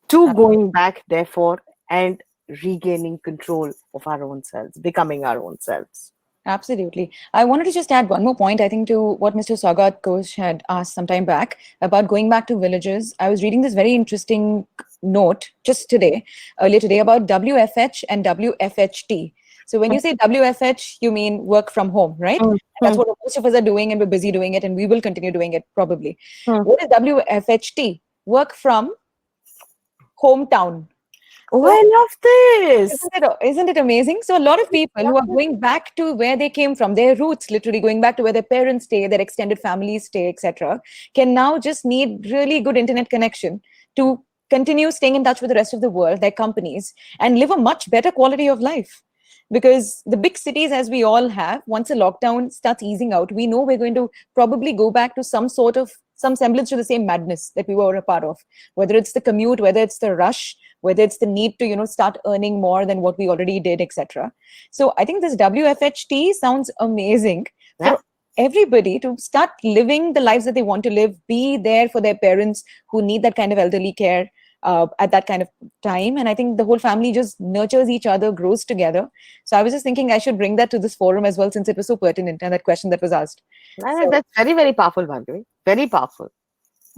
to going back, therefore, and regaining control of our own selves, becoming our own selves. Absolutely. I wanted to just add one more point, I think, to what Mr. Sagat Ghosh had asked some time back about going back to villages. I was reading this very interesting note just today, earlier today, about WFH and WFHT. So when you say WFH, you mean work from home, right? That's Mhm. what most of us are doing, and we're busy doing it, and we will continue doing it probably. Mhm. What is WFHT? Work from hometown. Oh, So I love this. isn't it amazing? So a lot of people who are going back to where they came from, their roots, literally going back to where their parents stay, their extended families stay, etc., can now just need really good internet connection to continue staying in touch with the rest of the world, their companies, and live a much better quality of life. Because the big cities, as we all have, once the lockdown starts easing out, we know we're going to probably go back to some semblance to the same madness that we were a part of. Whether it's the commute, whether it's the rush, whether it's the need to start earning more than what we already did, etc. So I think this WFHT sounds amazing Yeah. for everybody to start living the lives that they want to live, be there for their parents who need that kind of elderly care, at that kind of time. And I think the whole family just nurtures each other, grows together. So I was just thinking I should bring that to this forum as well, since it was so pertinent and that question that was asked. And So that's very, very powerful, Bhargavi. Very powerful.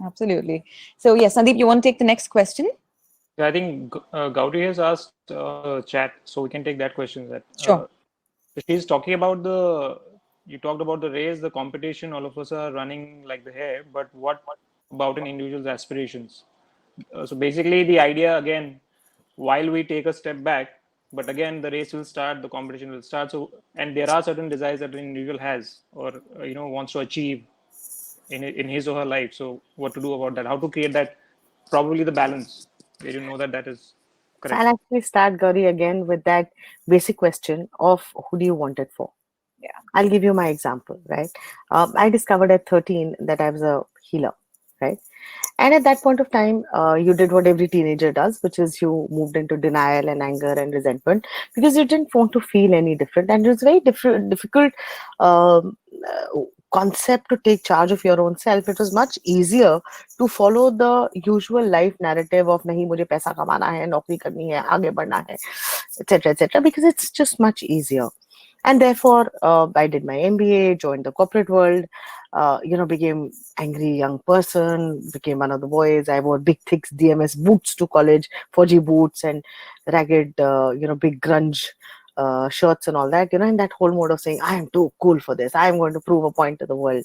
absolutely. So yes, Sandeep, you want to take the next question? Yeah, I think Gauri has asked chat, so we can take that question. That Sure. she's talking about the. You talked about the race, the competition. All of us are running like the hare, but what about an individual's aspirations? So basically, the idea again, while we take a step back, but again, the race will start, the competition will start. So, and there are certain desires that an individual has, or wants to achieve in his or her life. So, what to do about that? How to create that? Probably the balance where you know that that is So I'll correct. actually start, Gauri, again with that basic question of who do you want it for? Yeah. I'll give you my example, right? I discovered at 13 that I was a healer, right? And at that point of time, you did what every teenager does, which is you moved into denial and anger and resentment because you didn't want to feel any different. And it was very difficult um, concept to take charge of your own self. It was much easier to follow the usual life narrative of nahi mujhe paisa kamana hai, naukri karni hai, aage badhna hai, etc., because it's just much easier. And therefore, I did my MBA, joined the corporate world, became angry young person, became one of the boys. I wore big, thick DMS boots to college, 4G boots and ragged, big grunge shirts and all that, in that whole mode of saying, I am too cool for this. I am going to prove a point to the world.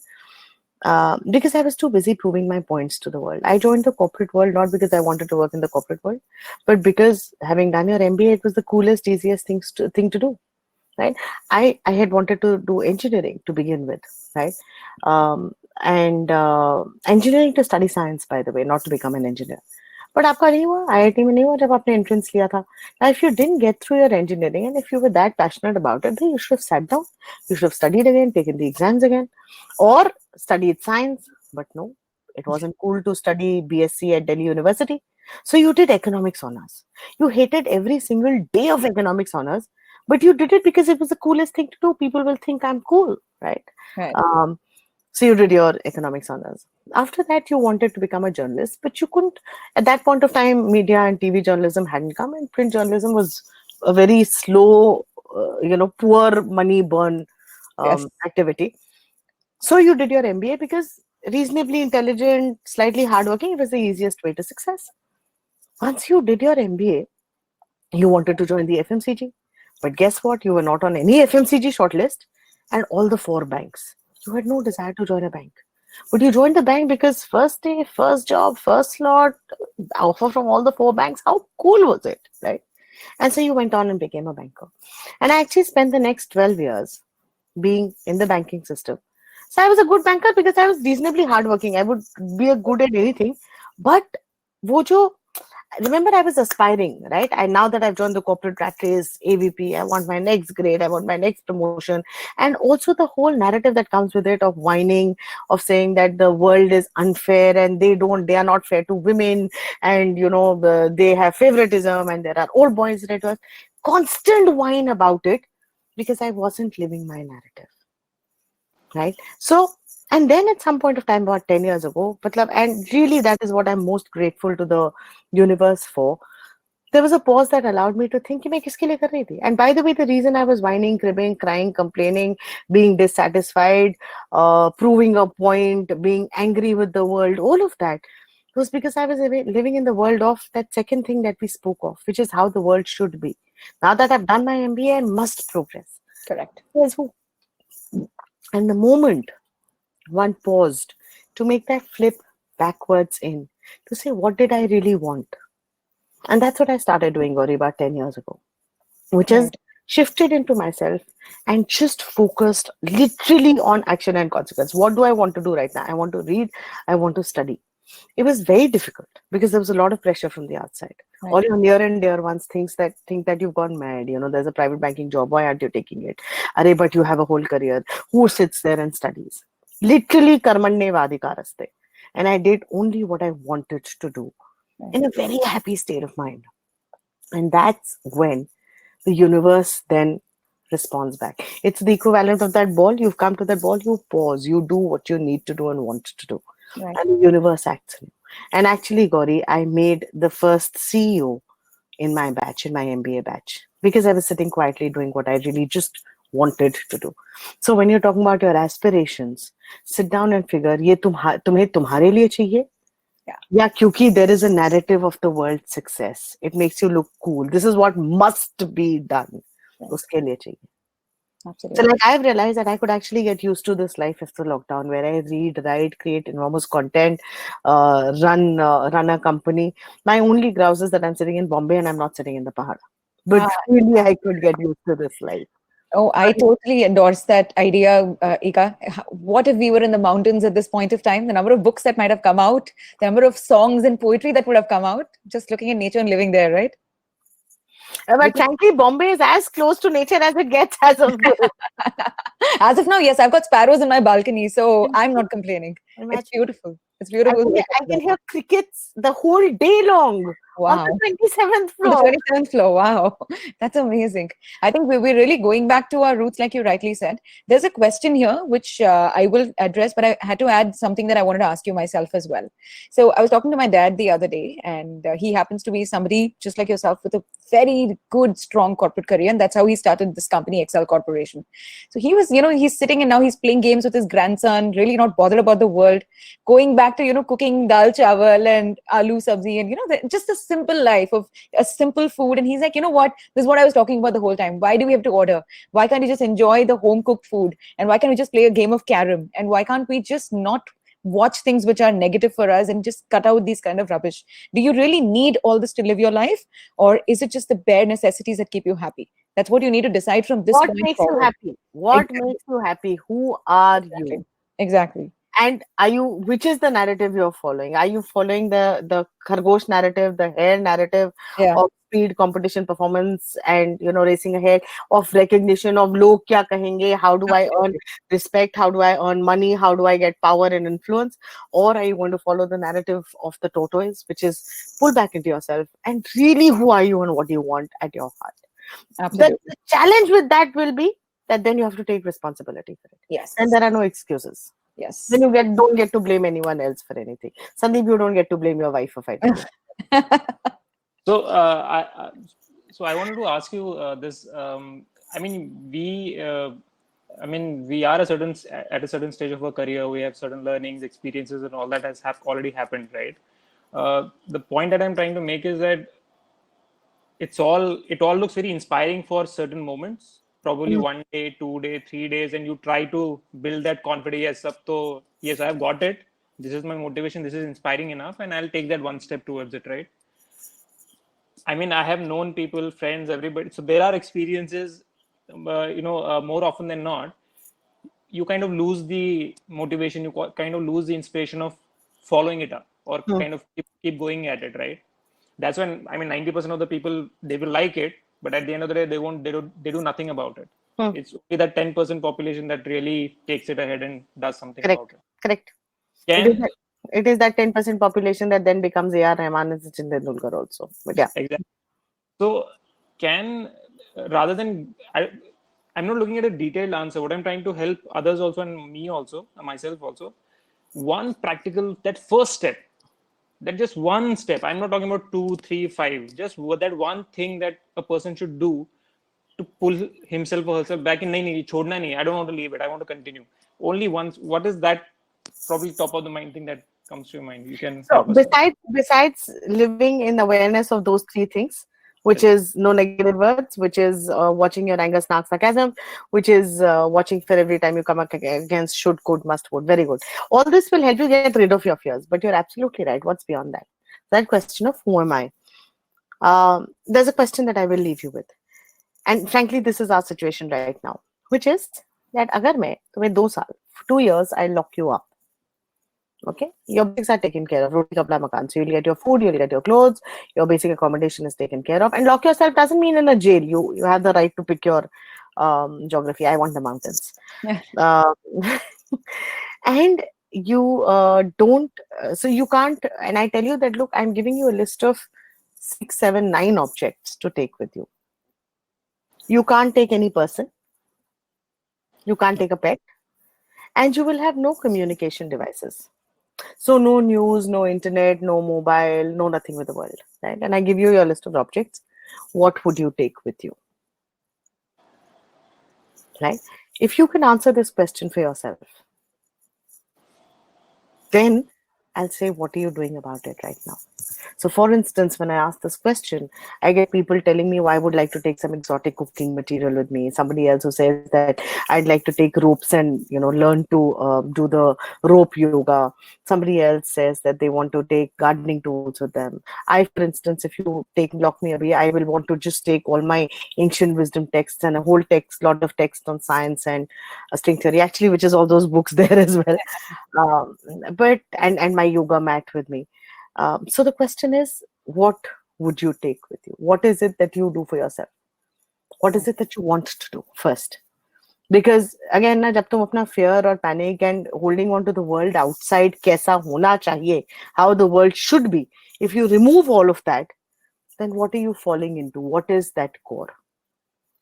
Because I was too busy proving my points to the world. I joined the corporate world not because I wanted to work in the corporate world, but because having done your MBA, it was the coolest, easiest thing to do, right? I had wanted to do engineering to begin with, right? And engineering to study science, by the way, not to become an engineer. But आपका नहीं हुआ, IIT में नहीं हुआ जब आपने entrance लिया था. Now, if you didn't get through your engineering and if you were that passionate about it, then you should have sat down, you should have studied again, taken the exams again, or studied science. But no, it wasn't cool to study BSc at Delhi University. So you did economics honors. You hated every single day of economics honors, but you did it because it was the coolest thing to do. People will think I'm cool, right? Right. So you did your economics honors. After that, you wanted to become a journalist, but you couldn't. At that point of time, media and TV journalism hadn't come, and print journalism was a very slow, poor money burn Yes. activity. So you did your MBA because reasonably intelligent, slightly hardworking, it was the easiest way to success. Once you did your MBA, you wanted to join the FMCG. But guess what? You were not on any FMCG shortlist and all the four banks. You had no desire to join a bank. But you joined the bank because first day, first job, first slot, offer from all the four banks. How cool was it, right? And so you went on and became a banker. And I actually spent the next 12 years being in the banking system. So I was a good banker because I was reasonably hardworking. I would be a good at anything. But wo jo remember, I was aspiring, right? And now that I've joined the corporate rat race, AVP, I want my next grade, I want my next promotion. And also the whole narrative that comes with it of whining, of saying that the world is unfair and they are not fair to women. And, they have favoritism and there are old boys networks. Constant whine about it because I wasn't living my narrative, right? So, and then at some point of time, about 10 years ago, and really that is what I'm most grateful to the universe for. There was a pause that allowed me to think, कि मैं किसके लिए कर रही थी? And by the way, the reason I was whining, cribbing, crying, complaining, being dissatisfied, proving a point, being angry with the world, all of that was because I was living in the world of that second thing that we spoke of, which is how the world should be. Now that I've done my MBA, I must progress. Correct. Yes, who? And the moment one paused to make that flip backwards in, to say, what did I really want? And that's what I started doing, Gauri, about 10 years ago, which is Right. shifted into myself and just focused literally on action and consequence. What do I want to do right now? I want to read, I want to study. It was very difficult because there was a lot of pressure from the outside. Right. All your near and dear ones think that you've gone mad. There's a private banking job. Why aren't you taking it? Arey, but you have a whole career. Who sits there and studies? Literally, karmanne vadikaraste. And I did only what I wanted to do in a very happy state of mind. And that's when the universe then responds back. It's the equivalent of that ball. You've come to that ball, you pause, you do what you need to do and want to do. Right. And the universe acts in you. And actually, Gauri, I made the first CEO in my batch, in my MBA batch, because I was sitting quietly doing what I really just wanted to do. So when you're talking about your aspirations, sit down and figure, ये तुम्हें तुम्हारे लिए चाहिए Yeah, या क्योंकि there is a narrative of the world success. It makes you look cool. This is what must be done. right. उसके लिए चाहिए. So Absolutely. like I've realized that I could actually get used to this life after lockdown, where I read, write, create enormous content, run a company. My only grouse is that I'm sitting in Bombay and I'm not sitting in the Pahad. But Ah, really, I could get used to this life. oh, I totally endorse that idea, Ika. What if we were in the mountains at this point of time? The number of books that might have come out, the number of songs and poetry that would have come out, just looking at nature and living there, right? But frankly, Bombay is as close to nature as it gets as of this. As of now, yes, I've got sparrows in my balcony, so I'm not complaining. It's Imagine. beautiful. It's beautiful. I can hear crickets the whole day long on Wow. the 27th On the floor. 27th floor. Wow. That's amazing. I think we're really going back to our roots, like you rightly said. There's a question here, which I will address, but I had to add something that I wanted to ask you myself as well. So I was talking to my dad the other day, and he happens to be somebody just like yourself with a very good, strong corporate career. And that's how he started this company, Excel Corporation. So he was, he's sitting and now he's playing games with his grandson, really not bothered about the world, going back to, cooking dal chawal and aloo sabzi and, just a simple life of a simple food. And he's like, you know what? This is what I was talking about the whole time. Why do we have to order? Why can't we just enjoy the home cooked food? And why can't we just play a game of carom? And why can't we just not watch things which are negative for us and just cut out these kind of rubbish? Do you really need all this to live your life? Or is it just the bare necessities that keep you happy? That's what you need to decide from this What point makes you forward. happy? What Exactly. makes you happy? Who are Exactly. you? Exactly. And which is the narrative you're following? Are you following the Khargosh narrative, the hare narrative Yeah. of speed, competition, performance, and racing ahead, of recognition of log kya kahenge? How do I earn Absolutely. respect? How do I earn money? How do I get power and influence? Or are you going to follow the narrative of the tortoise, which is pull back into yourself and really who are you and what do you want at your heart? Absolutely. The challenge with that will be that then you have to take responsibility for it. Yes. And there are no excuses. Yes. Then you don't get to blame anyone else for anything. Sandeep, you don't get to blame your wife for fighting you. So, so I wanted to ask you this. I mean, we are at a certain stage of our career. We have certain learnings, experiences, and all that have already happened, right? The point that I'm trying to make is that it all looks very inspiring for certain moments. Probably 1 day, 2 day, 3 days, and you try to build that confidence. Yes, I've got it. This is my motivation. This is inspiring enough, and I'll take that one step towards it, right? I mean, I have known people, friends, everybody. So there are experiences, more often than not, you kind of lose the motivation, you kind of lose the inspiration of following it up or Hmm. kind of keep going at it, right? That's when, I mean, 90% of the people, they will like it, but at the end of the day, they do nothing about it. Hmm. It's only that 10% population that really takes it ahead and does something Correct. about it. Correct. Can It is that 10% population that then becomes A.R. Rahman and Sachin Tendulkar also. But yeah. exactly. So can rather than I'm not looking at a detailed answer. What I'm trying to help others also and me also, myself also, one practical, that first step, that just one step. I'm not talking about 2, 3, 5. Just that one thing that a person should do to pull himself or herself back in. Nahi, chodna nahi. I don't want to leave it. I want to continue. Only once. What is that? Probably top of the mind thing that comes to your mind. You can So help us. besides living in awareness of those three things, which Yes. is no negative words, which is watching your anger, snark, sarcasm, which is watching for every time you come against should, could, must, would. Very good. All this will help you get rid of your fears. But you're absolutely right. What's beyond that? That question of who am I? There's a question that I will leave you with. And frankly, this is our situation right now, which is that agar मैं तुम्हें 2 साल, 2 years, I lock you up. Okay, your basics are taken care of. Roti kapda makan. So you'll get your food, you'll get your clothes, your basic accommodation is taken care of. And lock yourself doesn't mean in a jail. You have the right to pick your geography. I want the mountains. Yeah. Uh, and you don't. So you can't. And I tell you that look, I'm giving you a list of 6, 7, 9 objects to take with you. You can't take any person. You can't take a pet, and you will have no communication devices. So no news, no internet, no mobile, no nothing with the world, right? And I give you your list of objects. What would you take with you, right? If you can answer this question for yourself, then I'll say, what are you doing about it right now? So, for instance, when I ask this question, I get people telling me, "I would like to take some exotic cooking material with me." Somebody else who says that I'd like to take ropes and learn to do the rope yoga. Somebody else says that they want to take gardening tools with them. I, for instance, if you lock me away, I will want to just take all my ancient wisdom texts and a whole lot of text on science and string theory, actually, which is all those books there as well. Um, but and my yoga mat with me. So the question is, what would you take with you? What is it that you do for yourself? What is it that you want to do first? Because again, na, jab tum apna fear or panic and holding on to the world outside, kaisa hona chahiye, how the world should be, if you remove all of that, then what are you falling into? What is that core?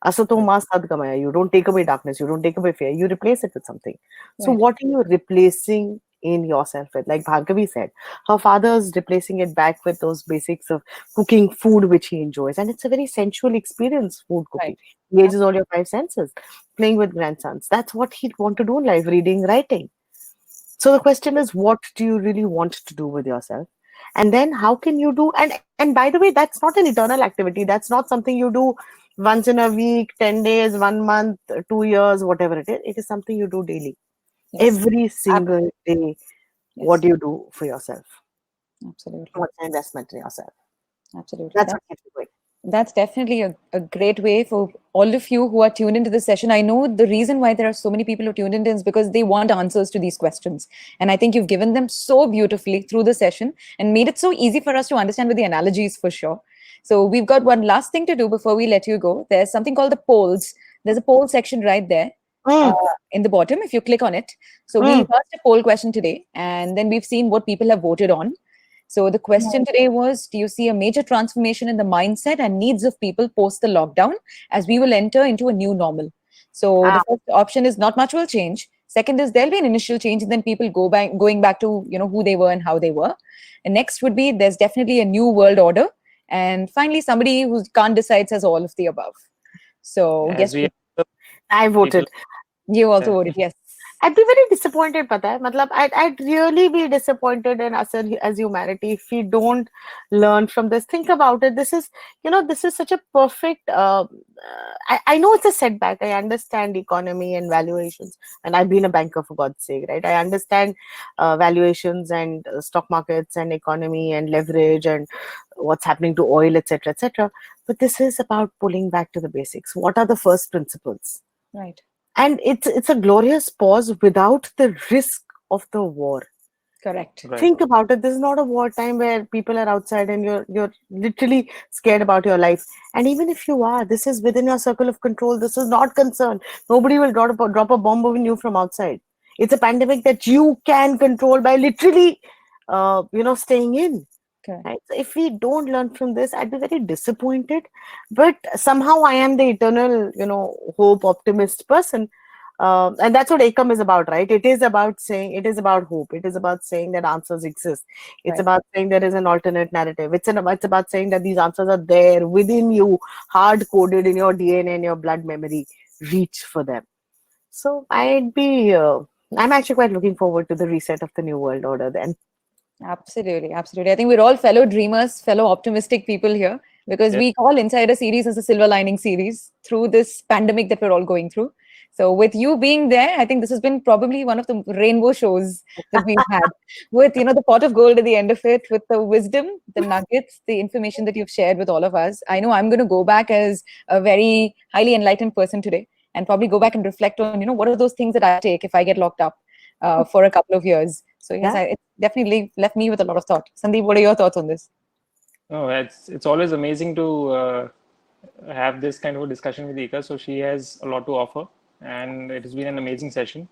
Asato ma sadgamaya. You don't take away darkness, you don't take away fear, you replace it with something. So Right. what are you replacing in yourself with? Like Bhargavi said, her father's replacing it back with those basics of cooking food which he enjoys. And it's a very sensual experience, food cooking. Right. Engages all your five senses. Playing with grandsons. That's what he'd want to do in life, reading, writing. So the question is, what do you really want to do with yourself? And then how can you do, and by the way, that's not an eternal activity. That's not something you do once in a week, 10 days, 1 month, 2 years, whatever it is. It is something you do daily. Yes. Every single day. What Yes. do you do for yourself? Absolutely. What's an investment in yourself? Absolutely. That's what keeps you going. That's definitely a great way for all of you who are tuned into this session. I know the reason why there are so many people who tuned in is because they want answers to these questions. And I think you've given them so beautifully through the session and made it so easy for us to understand with the analogies for sure. So we've got one last thing to do before we let you go. There's something called the polls. There's a poll section right there uh, Mm, in the bottom if you click on it. So we mm. asked a poll question today and then we've seen what people have voted on. So the question today was, do you see a major transformation in the mindset and needs of people post the lockdown as we will enter into a new normal? So the Ah, first option is not much will change. Second is there'll be an initial change and then people going back to who they were and how they were. And next would be there's definitely a new world order. And finally, somebody who can't decide says all of the above. So guess As we what? I people, voted. You also yeah. voted yes. I'd be very disappointed, pata hai. Matlab, I'd really be disappointed in us as humanity if we don't learn from this. Think about it. This is such a perfect. I know it's a setback. I understand economy and valuations, and I've been a banker for God's sake, right? I understand valuations and stock markets and economy and leverage and what's happening to oil, etc., etc. But this is about pulling back to the basics. What are the first principles? Right. And it's a glorious pause without the risk of the war. Correct. Right. Think about it. This is not a wartime where people are outside and you're literally scared about your life. And even if you are, this is within your circle of control. This is not concern. Nobody will drop a bomb on you from outside. It's a pandemic that you can control by literally staying in. Correct. Right? So if we don't learn from this, I'd be very disappointed. But somehow I am the eternal, hope optimist person. And that's what Ekam is about, right? It is about about hope. It is about saying that answers exist. It's Right. about saying there is an alternate narrative. It's about saying that these answers are there within you, hard coded in your DNA and your blood memory. Reach for them. So I'm actually quite looking forward to the reset of the new world order then. Absolutely, absolutely. I think we're all fellow dreamers, fellow optimistic people here because Yeah. we call Insider series as a silver lining series through this pandemic that we're all going through. So, with you being there, I think this has been probably one of the rainbow shows that we've had with, the pot of gold at the end of it, with the wisdom, the nuggets, the information that you've shared with all of us. I know I'm going to go back as a very highly enlightened person today and probably go back and reflect on, what are those things that I take if I get locked up for a couple of years. So yes, Yeah. it definitely left me with a lot of thought. Sandeep, what are your thoughts on this? No, it's always amazing to have this kind of a discussion with Eika. So she has a lot to offer, and it has been an amazing session.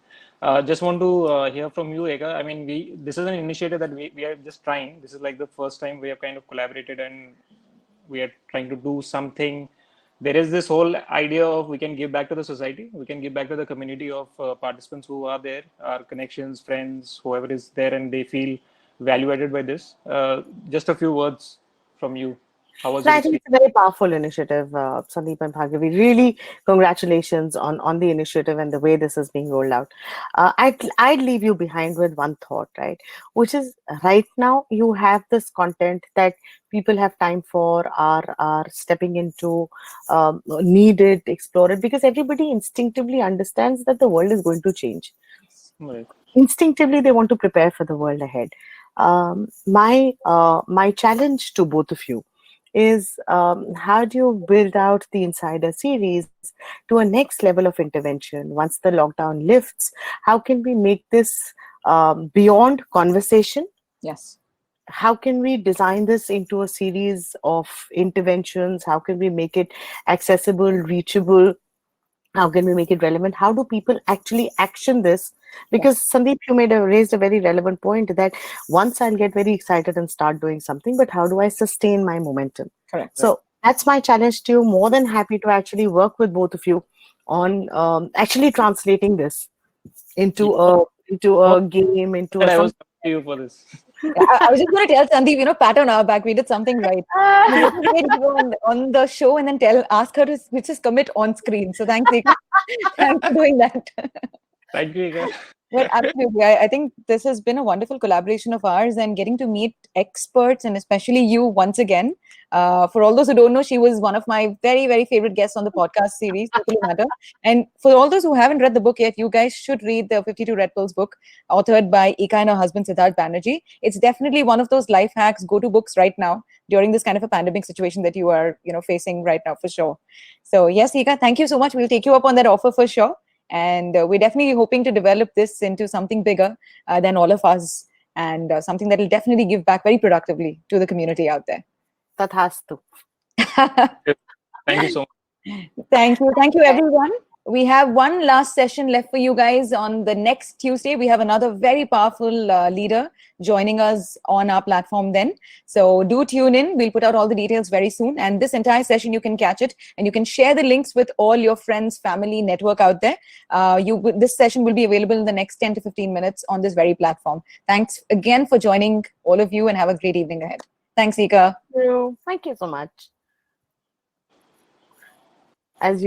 Just want to hear from you, Eika. I mean, this is an initiative that we are just trying. This is like the first time we have kind of collaborated, and we are trying to do something there is this whole idea of we can give back to the society, we can give back to the community of participants who are there, our connections, friends, whoever is there, and they feel value added by this. Just a few words from you. How was No, your I think experience? it's a very powerful initiative, Sandeep and Bhargavi. Really, congratulations on the initiative and the way this is being rolled out. I'd leave you behind with one thought, right? Which is right now you have this content that people have time for, are stepping into, need it, explore it, because everybody instinctively understands that the world is going to change. Right. Instinctively, they want to prepare for the world ahead. My challenge to both of you is, how do you build out the Insider series to a next level of intervention once the lockdown lifts? How can we make this beyond conversation? Yes. How can we design this into a series of interventions? How can we make it accessible, reachable? How can we make it relevant? How do people actually action this? Because Yes. Sandeep, you raised a very relevant point that once I'll get very excited and start doing something, but how do I sustain my momentum? Correct. So that's my challenge to you. More than happy to actually work with both of you on actually translating this You into know a game, into that a I was some. coming to you for this. Yeah, I was just going to tell Sandeep, pat on our back. We did something right. What a way to go on the show and then ask her to just commit on screen. So thanks, Eika. Thanks for doing that. Thank you, Eika. But absolutely, I think this has been a wonderful collaboration of ours and getting to meet experts and especially you once again. For all those who don't know, she was one of my very, very favorite guests on the podcast series, People Who Matter. And for all those who haven't read the book yet, you guys should read the 52 Red Pills book, authored by Eika and her husband, Siddharth Banerjee. It's definitely one of those life hacks, go-to books right now during this kind of a pandemic situation that you are, facing right now for sure. So yes, Eika, thank you so much. We'll take you up on that offer for sure. And we're definitely hoping to develop this into something bigger than all of us, and something that will definitely give back very productively to the community out there. Tathastu. Thank you so much. Thank you. Thank you, everyone. We have one last session left for you guys on the next Tuesday. We have another very powerful leader joining us on our platform then. So do tune in. We'll put out all the details very soon. And this entire session, you can catch it and you can share the links with all your friends, family, network out there. This session will be available in the next 10 to 15 minutes on this very platform. Thanks again for joining, all of you, and have a great evening ahead. Thanks, Eika. Thank you so much. As